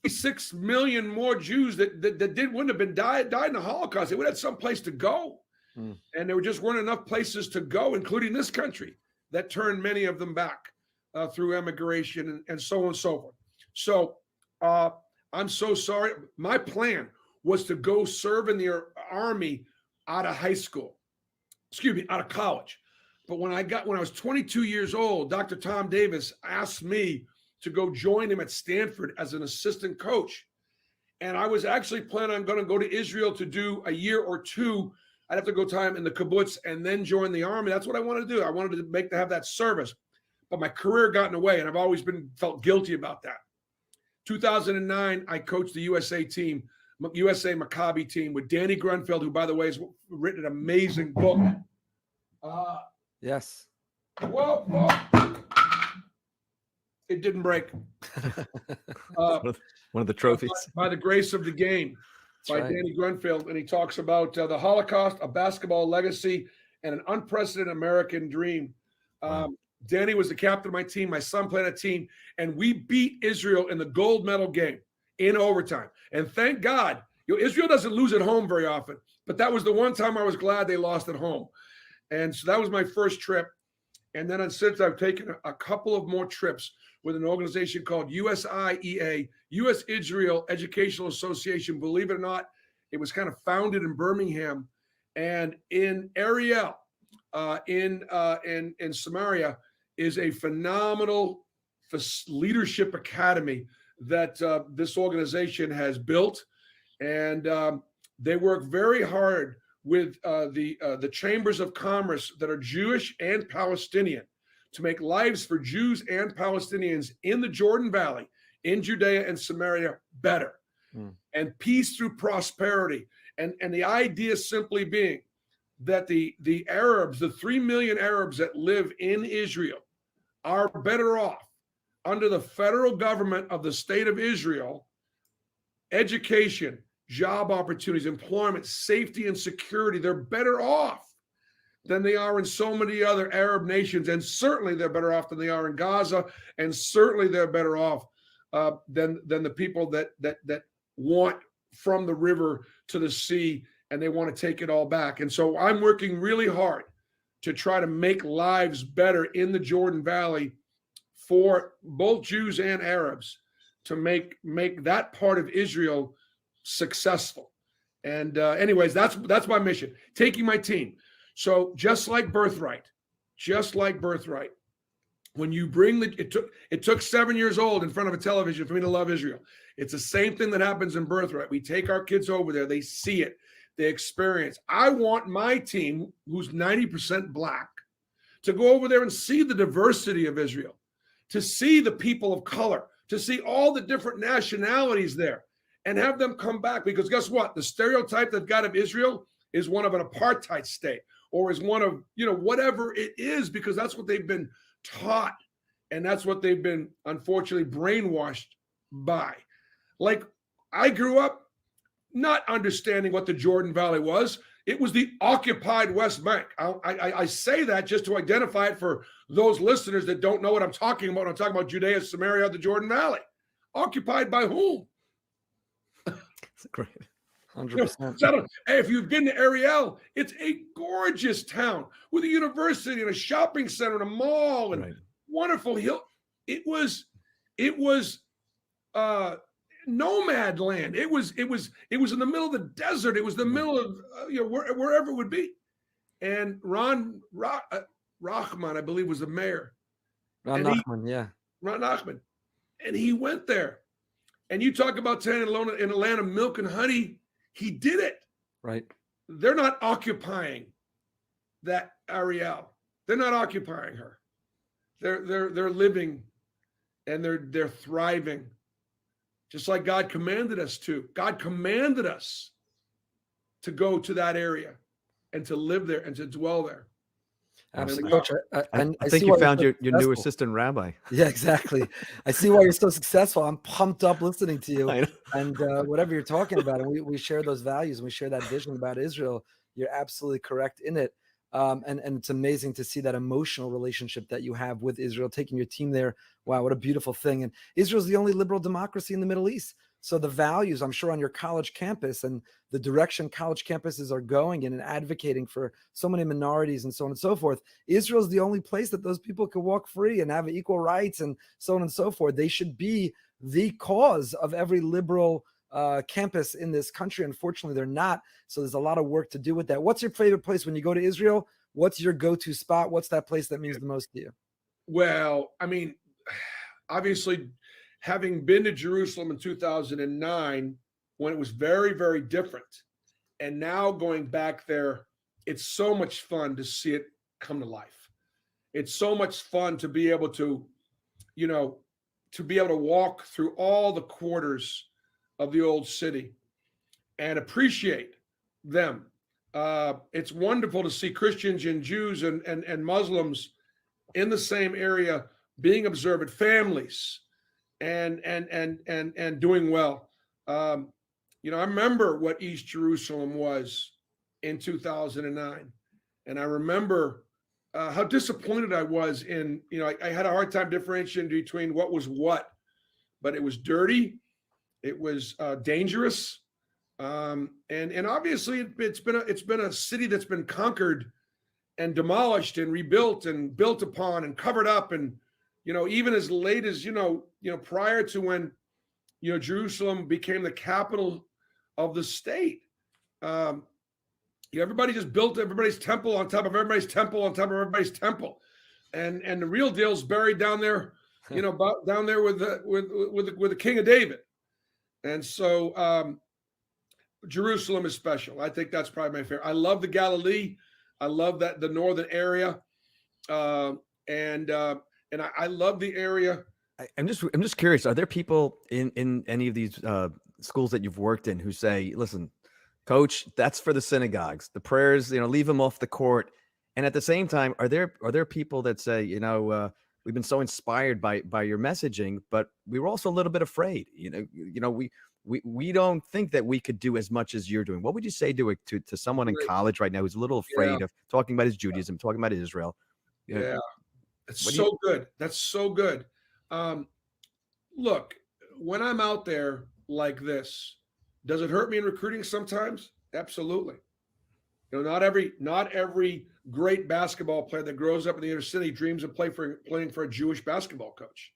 6 million more Jews that wouldn't have been died in the Holocaust, they would have had some place to go. And there just weren't enough places to go, including this country, that turned many of them back through emigration and so on and so forth. So I'm so sorry. My plan was to go serve in the Army out of out of college. But when I was 22 years old, Dr. Tom Davis asked me to go join him at Stanford as an assistant coach. And I was actually planning on going to go to Israel to do a year or two. I'd have to go time in the kibbutz and then join the Army. That's what I wanted to do. I wanted to have that service. But my career got in the way, and I've always felt guilty about that. 2009, I coached the USA Maccabi team with Danny Grunfeld, who, by the way, has written an amazing book. Yes. Whoa. It didn't break. One of the trophies. By the grace of the game, by Danny Grunfeld. And he talks about the Holocaust, a basketball legacy, and an unprecedented American dream. Wow. Danny was the captain of my team. My son played on a team, and we beat Israel in the gold medal game in overtime. And thank God, Israel doesn't lose at home very often, but that was the one time I was glad they lost at home. And so that was my first trip. And then since I've taken a couple of more trips with an organization called USIEA, U.S. Israel Educational Association. Believe it or not, it was kind of founded in Birmingham, and in Ariel, in Samaria, is a phenomenal leadership academy that this organization has built, and they work very hard with the chambers of commerce that are Jewish and Palestinian to make lives for Jews and Palestinians in the Jordan Valley, in Judea and Samaria better, and peace through prosperity. And the idea simply being that the Arabs, the 3 million Arabs that live in Israel, are better off under the federal government of the state of Israel, education, job opportunities, employment, safety, and security. They're better off than they are in so many other Arab nations. And certainly they're better off than they are in Gaza. And certainly they're better off than the people that want from the river to the sea, and they want to take it all back. And so I'm working really hard to try to make lives better in the Jordan Valley for both Jews and Arabs, to make that part of Israel successful. And anyways, that's my mission, taking my team. So just like Birthright, when you bring it took 7 years old in front of a television for me to love Israel. It's the same thing that happens in Birthright. We take our kids over there, they see it, they experience. I want my team, who's 90% black, to go over there and see the diversity of Israel, to see the people of color, to see all the different nationalities there, and have them come back. Because guess what? The stereotype they've got of Israel is one of an apartheid state, or is one of, whatever it is, because that's what they've been taught, and that's what they've been unfortunately brainwashed by. Like, I grew up not understanding what the Jordan Valley was. It was the occupied West Bank. I say that just to identify it for those listeners that don't know what I'm talking about. I'm talking about Judea, Samaria, the Jordan Valley. Occupied by whom? That's great. 100%. Hey, if you've been to Ariel, it's a gorgeous town with a university and a shopping center and a mall and wonderful hill. It was nomad land. It was in the middle of the desert. It was the middle of wherever it would be. And Ron Nachman, I believe, was the mayor. Ron Nachman, and he went there. And you talk about town in Atlanta, milk and honey. He did it. Right. They're not occupying that Ariel. They're not occupying her. They're living, and they're thriving, just like God commanded us to. God commanded us to go to that area and to live there and to dwell there. Absolutely, Coach. I think you found your new assistant rabbi. Yeah, exactly. I see why you're so successful. I'm pumped up listening to you and whatever you're talking about. And we share those values and we share that vision about Israel. You're absolutely correct in it. And it's amazing to see that emotional relationship that you have with Israel, taking your team there. Wow, what a beautiful thing. And Israel's the only liberal democracy in the Middle East. So the values, I'm sure, on your college campus and the direction college campuses are going in and advocating for so many minorities and so on and so forth, Israel's the only place that those people can walk free and have equal rights and so on and so forth. They should be the cause of every liberal campus in this country. Unfortunately, they're not. So there's a lot of work to do with that. What's your favorite place when you go to Israel? What's your go-to spot? What's that place that means the most to you? Well, I mean, obviously, having been to Jerusalem in 2009, when it was very, very different, and now going back there, it's so much fun to see it come to life. It's so much fun to be able to, walk through all the quarters of the old city and appreciate them. It's wonderful to see Christians and Jews and Muslims in the same area being observant, families, and doing well. I remember what East Jerusalem was in 2009, and I remember how disappointed I was in. I had a hard time differentiating between what was what, but it was dirty, it was dangerous, and obviously it's been a city that's been conquered and demolished and rebuilt and built upon and covered up, and even as late as prior to when Jerusalem became the capital of the state. Everybody just built everybody's temple on top of everybody's temple on top of everybody's temple, and the real deal's buried down there, down there with the King of David. And so Jerusalem is special. I think that's probably my favorite. I love the Galilee. I love the northern area, and I love the area. I'm just curious. Are there people in any of these schools that you've worked in who say, "Listen, Coach, that's for the synagogues. The prayers, leave them off the court." And at the same time, are there people that say, we've been so inspired by your messaging, but we were also a little bit afraid. We don't think that we could do as much as you're doing. What would you say to someone in college right now who's a little afraid of talking about his Judaism, talking about Israel? Yeah, it's so good. That's so good. Look, when I'm out there like this, does it hurt me in recruiting sometimes? Absolutely. Not every great basketball player that grows up in the inner city dreams of playing for a Jewish basketball coach.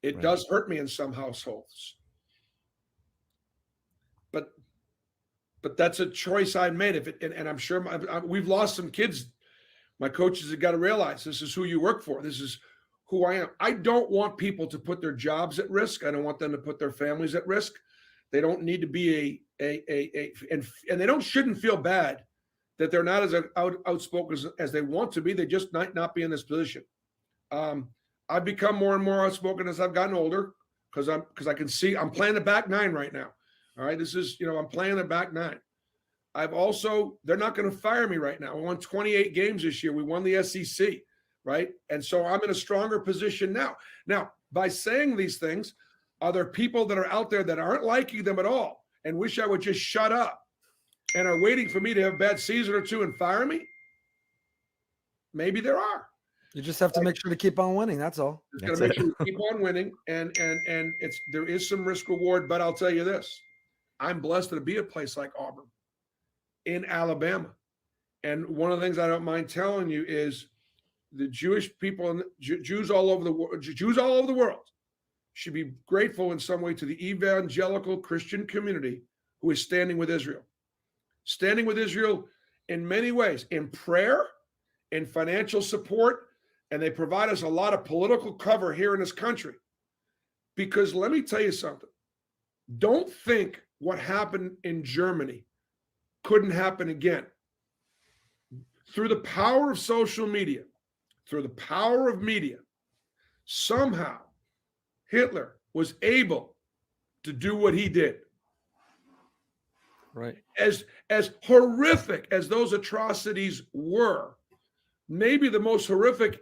It does hurt me in some households. But that's a choice I made. And I'm sure we've lost some kids. My coaches have got to realize this is who you work for. This is who I am. I don't want people to put their jobs at risk. I don't want them to put their families at risk. They don't need to be and they shouldn't feel bad that they're not as outspoken as they want to be. They just might not be in this position. I've become more and more outspoken as I've gotten older because I can see I'm playing the back nine right now. All right, this is I'm playing the back nine. They're not going to fire me right now. We won 28 games this year. We won the SEC. right? And so I'm in a stronger position now. Now, by saying these things, are there people that are out there that aren't liking them at all and wish I would just shut up and are waiting for me to have a bad season or two and fire me? Maybe there are. You just have to make sure to keep on winning. That's all. Just got to make sure we keep on winning, and there is some risk reward. But I'll tell you this: I'm blessed to be a place like Auburn, in Alabama, and one of the things I don't mind telling you is the Jewish people and Jews all over the world should be grateful in some way to the evangelical Christian community who is standing with Israel in many ways, in prayer, in financial support. And they provide us a lot of political cover here in this country. Because let me tell you something. Don't think what happened in Germany couldn't happen again. Through the power of social media, through the power of media, somehow Hitler was able to do what he did. Right. As horrific as those atrocities were, maybe the most horrific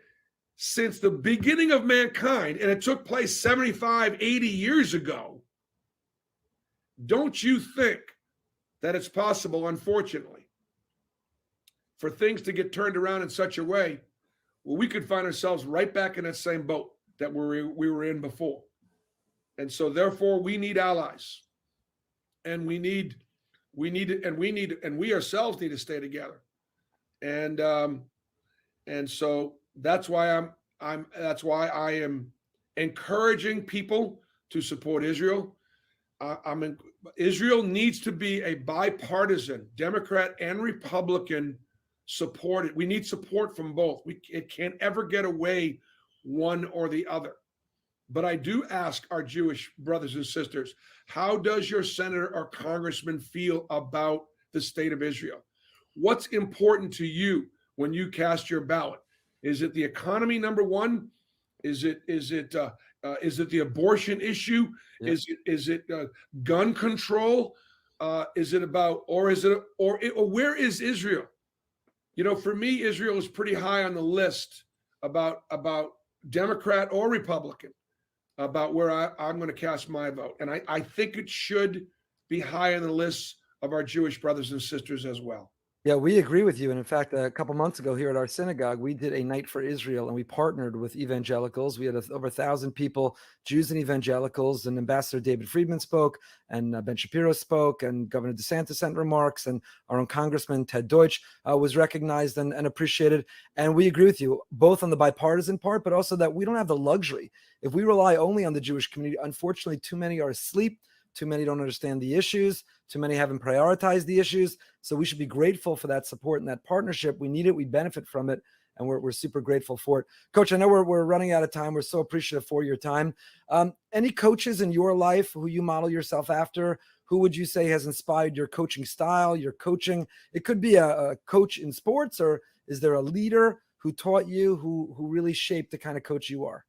since the beginning of mankind, and it took place 75, 80 years ago, don't you think that it's possible, unfortunately, for things to get turned around in such a way where we could find ourselves right back in that same boat that we were in before? And so therefore we need allies, and we ourselves need to stay together. And so that's why I am encouraging people to support Israel. Israel needs to be a bipartisan, Democrat and Republican supported. We need support from both. It can't ever get away one or the other. But I do ask our Jewish brothers and sisters, how does your senator or congressman feel about the state of Israel? What's important to you when you cast your ballot? Is it the economy, number one? Is it the abortion issue? Yep. Is it gun control? Is it about, or where is Israel? You know, for me, Israel is pretty high on the list about Democrat or Republican, about where I'm going to cast my vote. And I think it should be high on the list of our Jewish brothers and sisters as well. Yeah, we agree with you. And in fact, a couple months ago here at our synagogue, we did a night for Israel, and we partnered with evangelicals. We had over 1,000 people, Jews and evangelicals, and Ambassador David Friedman spoke, and Ben Shapiro spoke, and Governor DeSantis sent remarks, and our own Congressman Ted Deutsch was recognized and appreciated. And we agree with you, both on the bipartisan part, but also that we don't have the luxury. If we rely only on the Jewish community, unfortunately, too many are asleep. Too many don't understand the issues. Too many haven't prioritized the issues. So we should be grateful for that support and that partnership. We need it. We benefit from it. And we're super grateful for it. Coach, I know we're running out of time. We're so appreciative for your time. Any coaches in your life who you model yourself after? Who would you say has inspired your coaching style, your coaching? It could be a coach in sports, or is there a leader who taught you, who really shaped the kind of coach you are?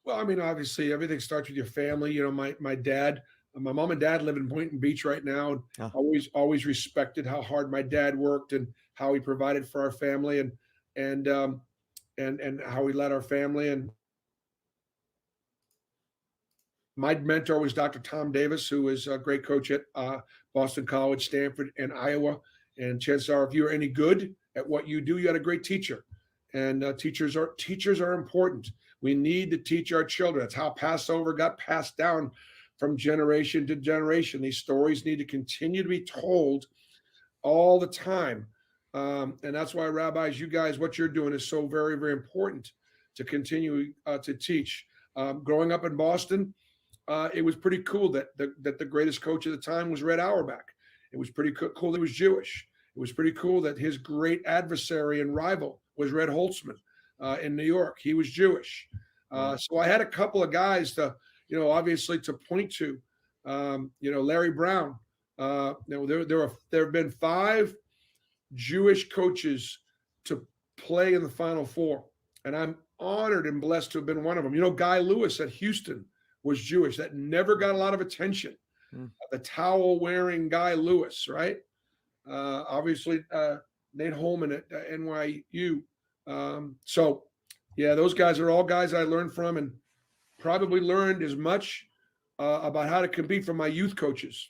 Well, I mean, obviously, everything starts with your family. You know, my dad. My mom and dad live in Boynton Beach right now. And always respected how hard my dad worked and how he provided for our family and how he led our family. And my mentor was Dr. Tom Davis, who is a great coach at Boston College, Stanford, and Iowa. And chances are, if you are any good at what you do, you had a great teacher. And teachers are important. We need to teach our children. That's how Passover got passed down from generation to generation. These stories need to continue to be told all the time. And that's why, rabbis, you guys, what you're doing is so very, very important to continue to teach. Growing up in Boston, it was pretty cool that the greatest coach at the time was Red Auerbach. It was pretty cool that he was Jewish. It was pretty cool that his great adversary and rival was Red Holtzman in New York. He was Jewish. So I had a couple of guys to, obviously to point to, Larry Brown. There have been 5 Jewish coaches to play in the Final Four, and I'm honored and blessed to have been one of them. Guy Lewis at Houston was Jewish. That never got a lot of attention. The towel-wearing Guy Lewis, right? Obviously, Nate Holman at NYU. So Yeah, those guys are all guys I learned from, and probably learned as much about how to compete from my youth coaches.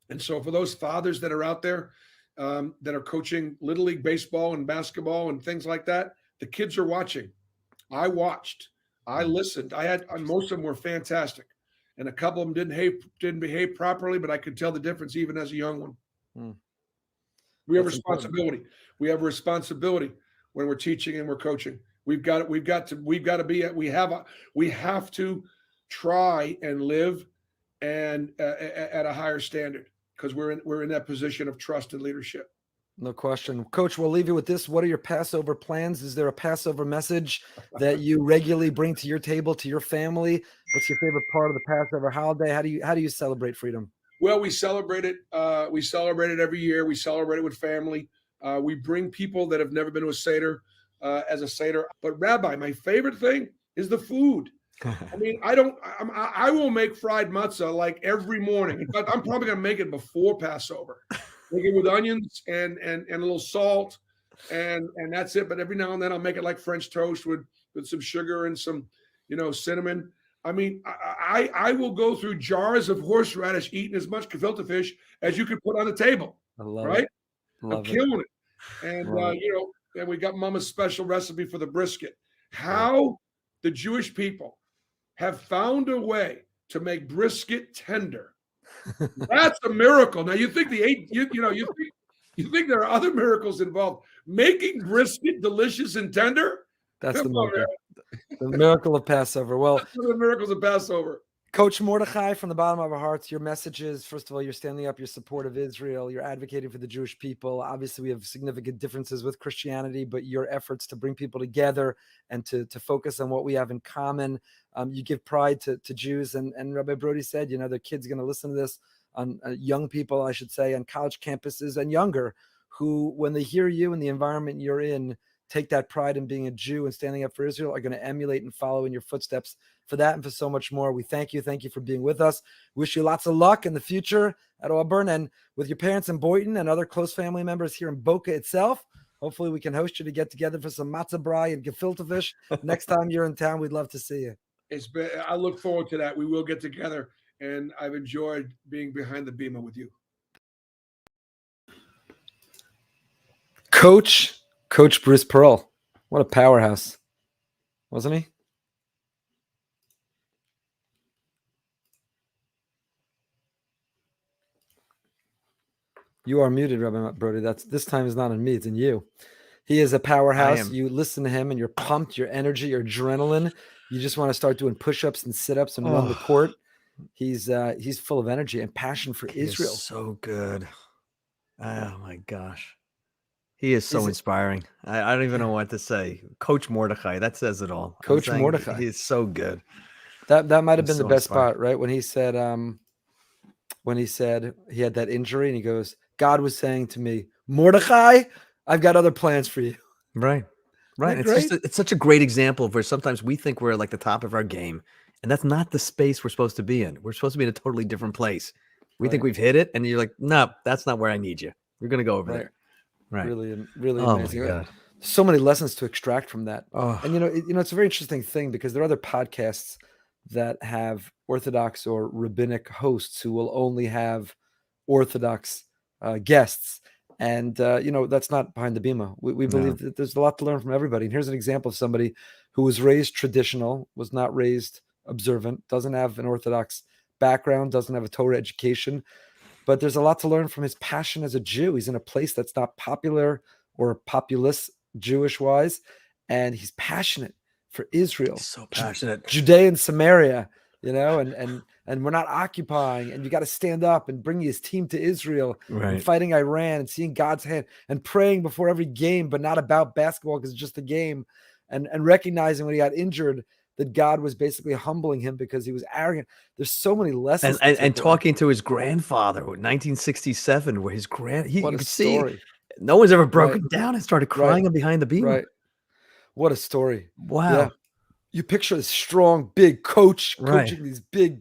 And so for those fathers that are out there that are coaching Little League baseball and basketball and things like that, the kids are watching. I watched. I listened. Most of them were fantastic. And a couple of them didn't behave properly, but I could tell the difference even as a young one. We have responsibility. We have a responsibility when we're teaching and we're coaching. We have to try and live and at a higher standard, because we're in that position of trust and leadership. No question. Coach, we'll leave you with this. What are your Passover plans? Is there a Passover message that you regularly bring to your table, to your family? What's your favorite part of the Passover holiday? How do you celebrate freedom? Well, we celebrate it. We celebrate it every year. We celebrate it with family. We bring people that have never been to a Seder as a Seder. But Rabbi, my favorite thing is the food. I mean, I will make fried matzah like every morning. In fact, I'm probably going to make it before Passover. Make it with onions and a little salt, and that's it. But every now and then I'll make it like French toast with some sugar and some, cinnamon. I mean, I will go through jars of horseradish, eating as much gefilte fish as you could put on the table. I love right? it. I'm killing it. And and we got Mama's special recipe for the brisket. How the Jewish people have found a way to make brisket tender. That's a miracle. Now you think you think there are other miracles involved. Making brisket delicious and tender. That's the miracle. The miracle of Passover. Well, that's one of the miracles of Passover. Coach Mordecai, from the bottom of our hearts, your message is, first of all, you're standing up, your support of Israel, you're advocating for the Jewish people. Obviously, we have significant differences with Christianity, but your efforts to bring people together and to focus on what we have in common, you give pride to Jews. And Rabbi Brody said, their kids are going to listen to this, on young people, I should say, on college campuses and younger, who, when they hear you and the environment you're in, take that pride in being a Jew and standing up for Israel, are going to emulate and follow in your footsteps. For that and for so much more, we thank you. Thank you for being with us. Wish you lots of luck in the future at Auburn and with your parents in Boynton and other close family members here in Boca itself. Hopefully we can host you to get together for some matzah brai and gefilte fish. Next time you're in town, we'd love to see you. I look forward to that. We will get together, and I've enjoyed being behind the Bima with you. Coach Bruce Pearl. What a powerhouse, wasn't he? You are muted, Rabbi Brody. This time is not on me, it's in you. He is a powerhouse. You listen to him and you're pumped, your energy, your adrenaline. You just want to start doing push-ups and sit-ups and run the court. He's full of energy and passion for Israel. So good. Oh my gosh. He is so inspiring. I don't even know what to say. Coach Mordecai, that says it all. Coach Mordecai. He is so good. That might have been the best spot, right? When he said he had that injury and he goes, God was saying to me, Mordecai, I've got other plans for you. Right. It's it's such a great example of where sometimes we think we're like the top of our game, and that's not the space we're supposed to be in. We're supposed to be in a totally different place. We think we've hit it, and you're like, no, that's not where I need you. We're going to go over there. Right. Really amazing. My God. So many lessons to extract from that. And it's a very interesting thing because there are other podcasts that have Orthodox or rabbinic hosts who will only have Orthodox guests. And, that's not behind the Bima. We believe that there's a lot to learn from everybody. And here's an example of somebody who was raised traditional, was not raised observant, doesn't have an Orthodox background, doesn't have a Torah education, but there's a lot to learn from his passion as a Jew. He's in a place that's not popular or populous Jewish-wise, and he's passionate for Israel. He's so passionate. Judea and Samaria, and we're not occupying, and you got to stand up and bring his team to Israel, and fighting Iran and seeing God's hand and praying before every game, but not about basketball because it's just a game, and recognizing when he got injured that God was basically humbling him because he was arrogant. There's so many lessons. And talking to his grandfather in 1967, where you could see no one's ever broken down and started crying behind the Bima. Right. What a story. Wow. Yeah. You picture this strong, big coach coaching these big.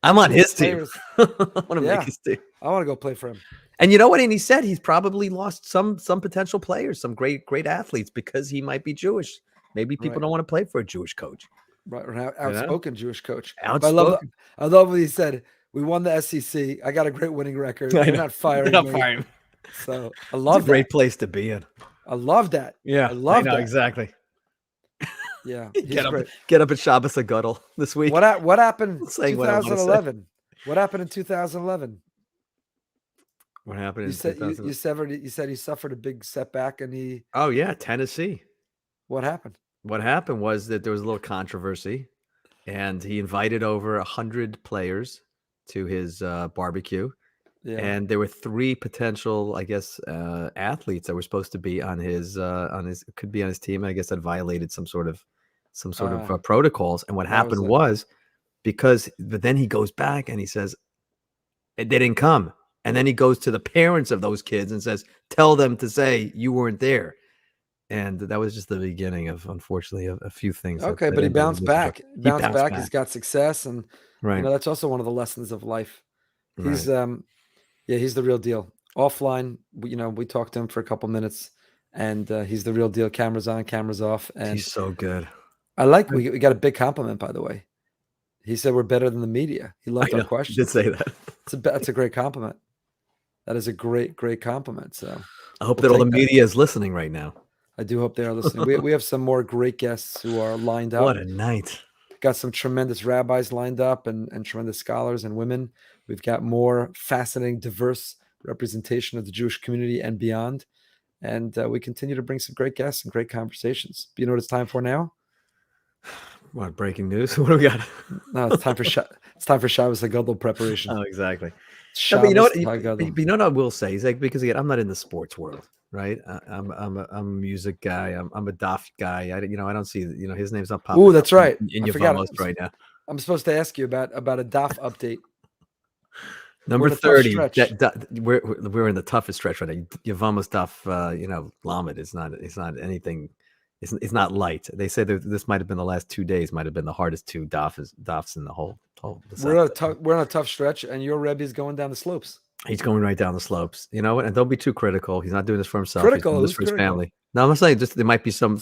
I'm on his players. team. I want to make his team. I want to go play for him. And you know what? And he said he's probably lost some potential players, some great athletes because he might be Jewish. Maybe people don't want to play for a Jewish coach. Right, or outspoken Jewish coach. Outspoken. I love what he said. We won the SEC. I got a great winning record. They're not firing me. So I love it's a great place to be in. I love that. Yeah, I love that. Exactly. Yeah, get up at Shabbos Agudel this week. What happened in 2011? What happened in 2011? What happened in 2011? You said he suffered a big setback and he. Oh yeah, Tennessee. What happened? What happened was that there was a little controversy, and he invited over 100 players to his barbecue. Yeah. And there were 3 potential, I guess, athletes that were supposed to be on his team. I guess that violated some sort of protocols. And what happened was but then he goes back and he says they didn't come. And then he goes to the parents of those kids and says, tell them to say you weren't there. And that was just the beginning of, unfortunately, a few things. Okay, but he bounced back. He bounced back. He's got success, and that's also one of the lessons of life. He's he's the real deal. Offline, we talked to him for a couple minutes, and he's the real deal. Cameras on, cameras off, and he's so good. We got a big compliment, by the way. He said we're better than the media. He loved our questions. He did say that. That's a great compliment. That is a great compliment. So I hope that all the media is listening right now. I do hope they are listening. We have some more great guests who are lined up. What a night. Got some tremendous rabbis lined up and tremendous scholars and women. We've got more fascinating, diverse representation of the Jewish community and beyond. And we continue to bring some great guests and great conversations. But you know what it's time for now? What, breaking news? What do we got? No, it's time for Shabbos Agudel preparation. Oh, exactly. But you know what I will say is because again, I'm not in the sports world. Right, I'm a music guy. I'm a daf guy. I don't see his name's not popping. Oh, that's right. In Yevamos right now. I'm supposed to ask you about a daf update. Number 30. We're in the toughest stretch right now. Yevamos daf. Lamed is not. It's not anything. It's not light. They say that this might have been the last 2 days. Might have been the hardest 2 dafs in the whole. We're on a tough stretch, and your Rebbe is going down the slopes. He's going right down the slopes, and don't be too critical. He's not doing this for himself. He's doing this for his family. No, I'm saying just there might be some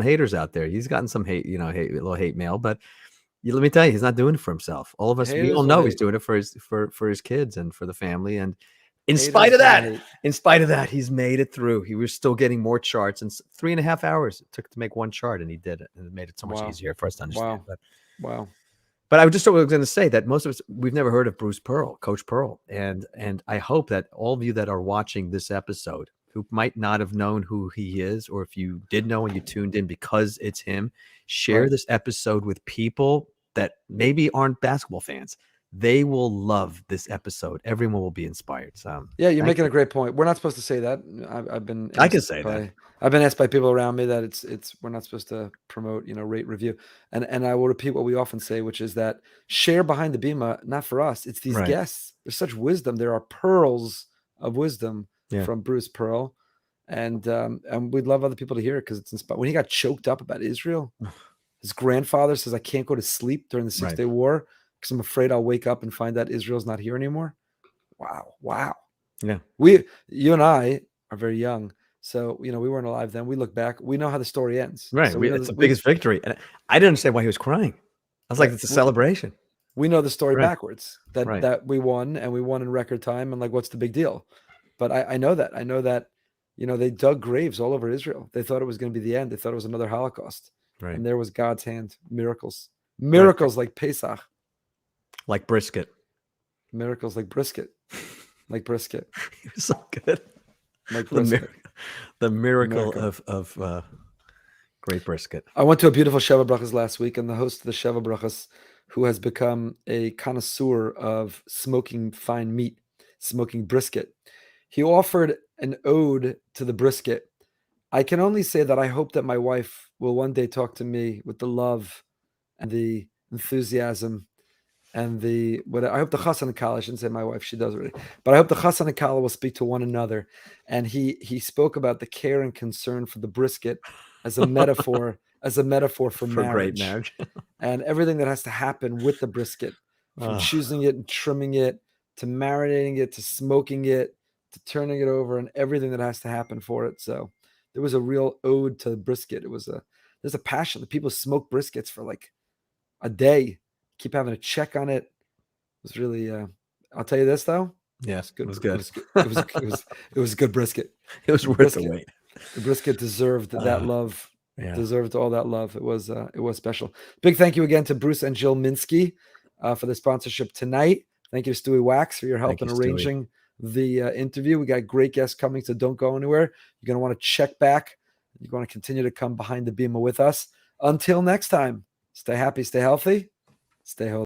haters out there. He's gotten some hate, little hate mail, but let me tell you, he's not doing it for himself. All of us, we all know he's doing it for his kids and for the family. And in spite of that, he's made it through. He was still getting more charts, and 3.5 hours it took to make one chart, and he did it, and it made it so much easier for us to understand. Wow. But I was going to say that most of us, we've never heard of Bruce Pearl, Coach Pearl. And I hope that all of you that are watching this episode who might not have known who he is, or if you did know and you tuned in because it's him, share this episode with people that maybe aren't basketball fans. They will love this episode. Everyone will be inspired. So you're making a great point. We're not supposed to say that. I can say that. I've been asked by people around me that it's we're not supposed to promote, rate, review. And I will repeat what we often say, which is that share behind the Bima, not for us. It's these guests. There's such wisdom. There are pearls of wisdom from Bruce Pearl. And we'd love other people to hear it because it's inspiring. When he got choked up about Israel, his grandfather says, I can't go to sleep during the 6-Day War because I'm afraid I'll wake up and find that Israel's not here anymore. Wow. Yeah. You and I are very young. So, we weren't alive then. We look back. We know how the story ends. Right. So it's the biggest victory. And I didn't understand why he was crying. I was like, it's a celebration. We know the story backwards, that we won, and we won in record time. And what's the big deal? But I know that. I know that, they dug graves all over Israel. They thought it was going to be the end. They thought it was another Holocaust. Right. And there was God's hand. Miracles like Pesach. Like brisket. Miracles like brisket. Like brisket. He was so good. Like brisket. The miracle of great brisket. I went to a beautiful Sheva Brachas last week, and the host of the Sheva Brachas, who has become a connoisseur of smoking fine meat, smoking brisket, he offered an ode to the brisket. I can only say that I hope that my wife will one day talk to me with the love and the enthusiasm and I hope the Chassan and Kala, I shouldn't say my wife, she does already, but I hope the Chassan and Kala will speak to one another. And he spoke about the care and concern for the brisket as a metaphor, for marriage. Great marriage. And everything that has to happen with the brisket, from choosing it and trimming it, to marinating it, to smoking it, to turning it over, and everything that has to happen for it. So there was a real ode to brisket. It was there's a passion. The people smoke briskets for like a day, keep having to check on it. It was really, I'll tell you this though. Yes, it was good. It was a good brisket. It was worth the wait. The brisket deserved that love. Yeah. Deserved all that love. It was special. Big thank you again to Bruce and Jill Minsky for the sponsorship tonight. Thank you to Stewie Wax for your help in arranging the interview. We got great guests coming, so don't go anywhere. You're going to want to check back. You're going to continue to come behind the Bima with us. Until next time, stay happy, stay healthy, stay healthy.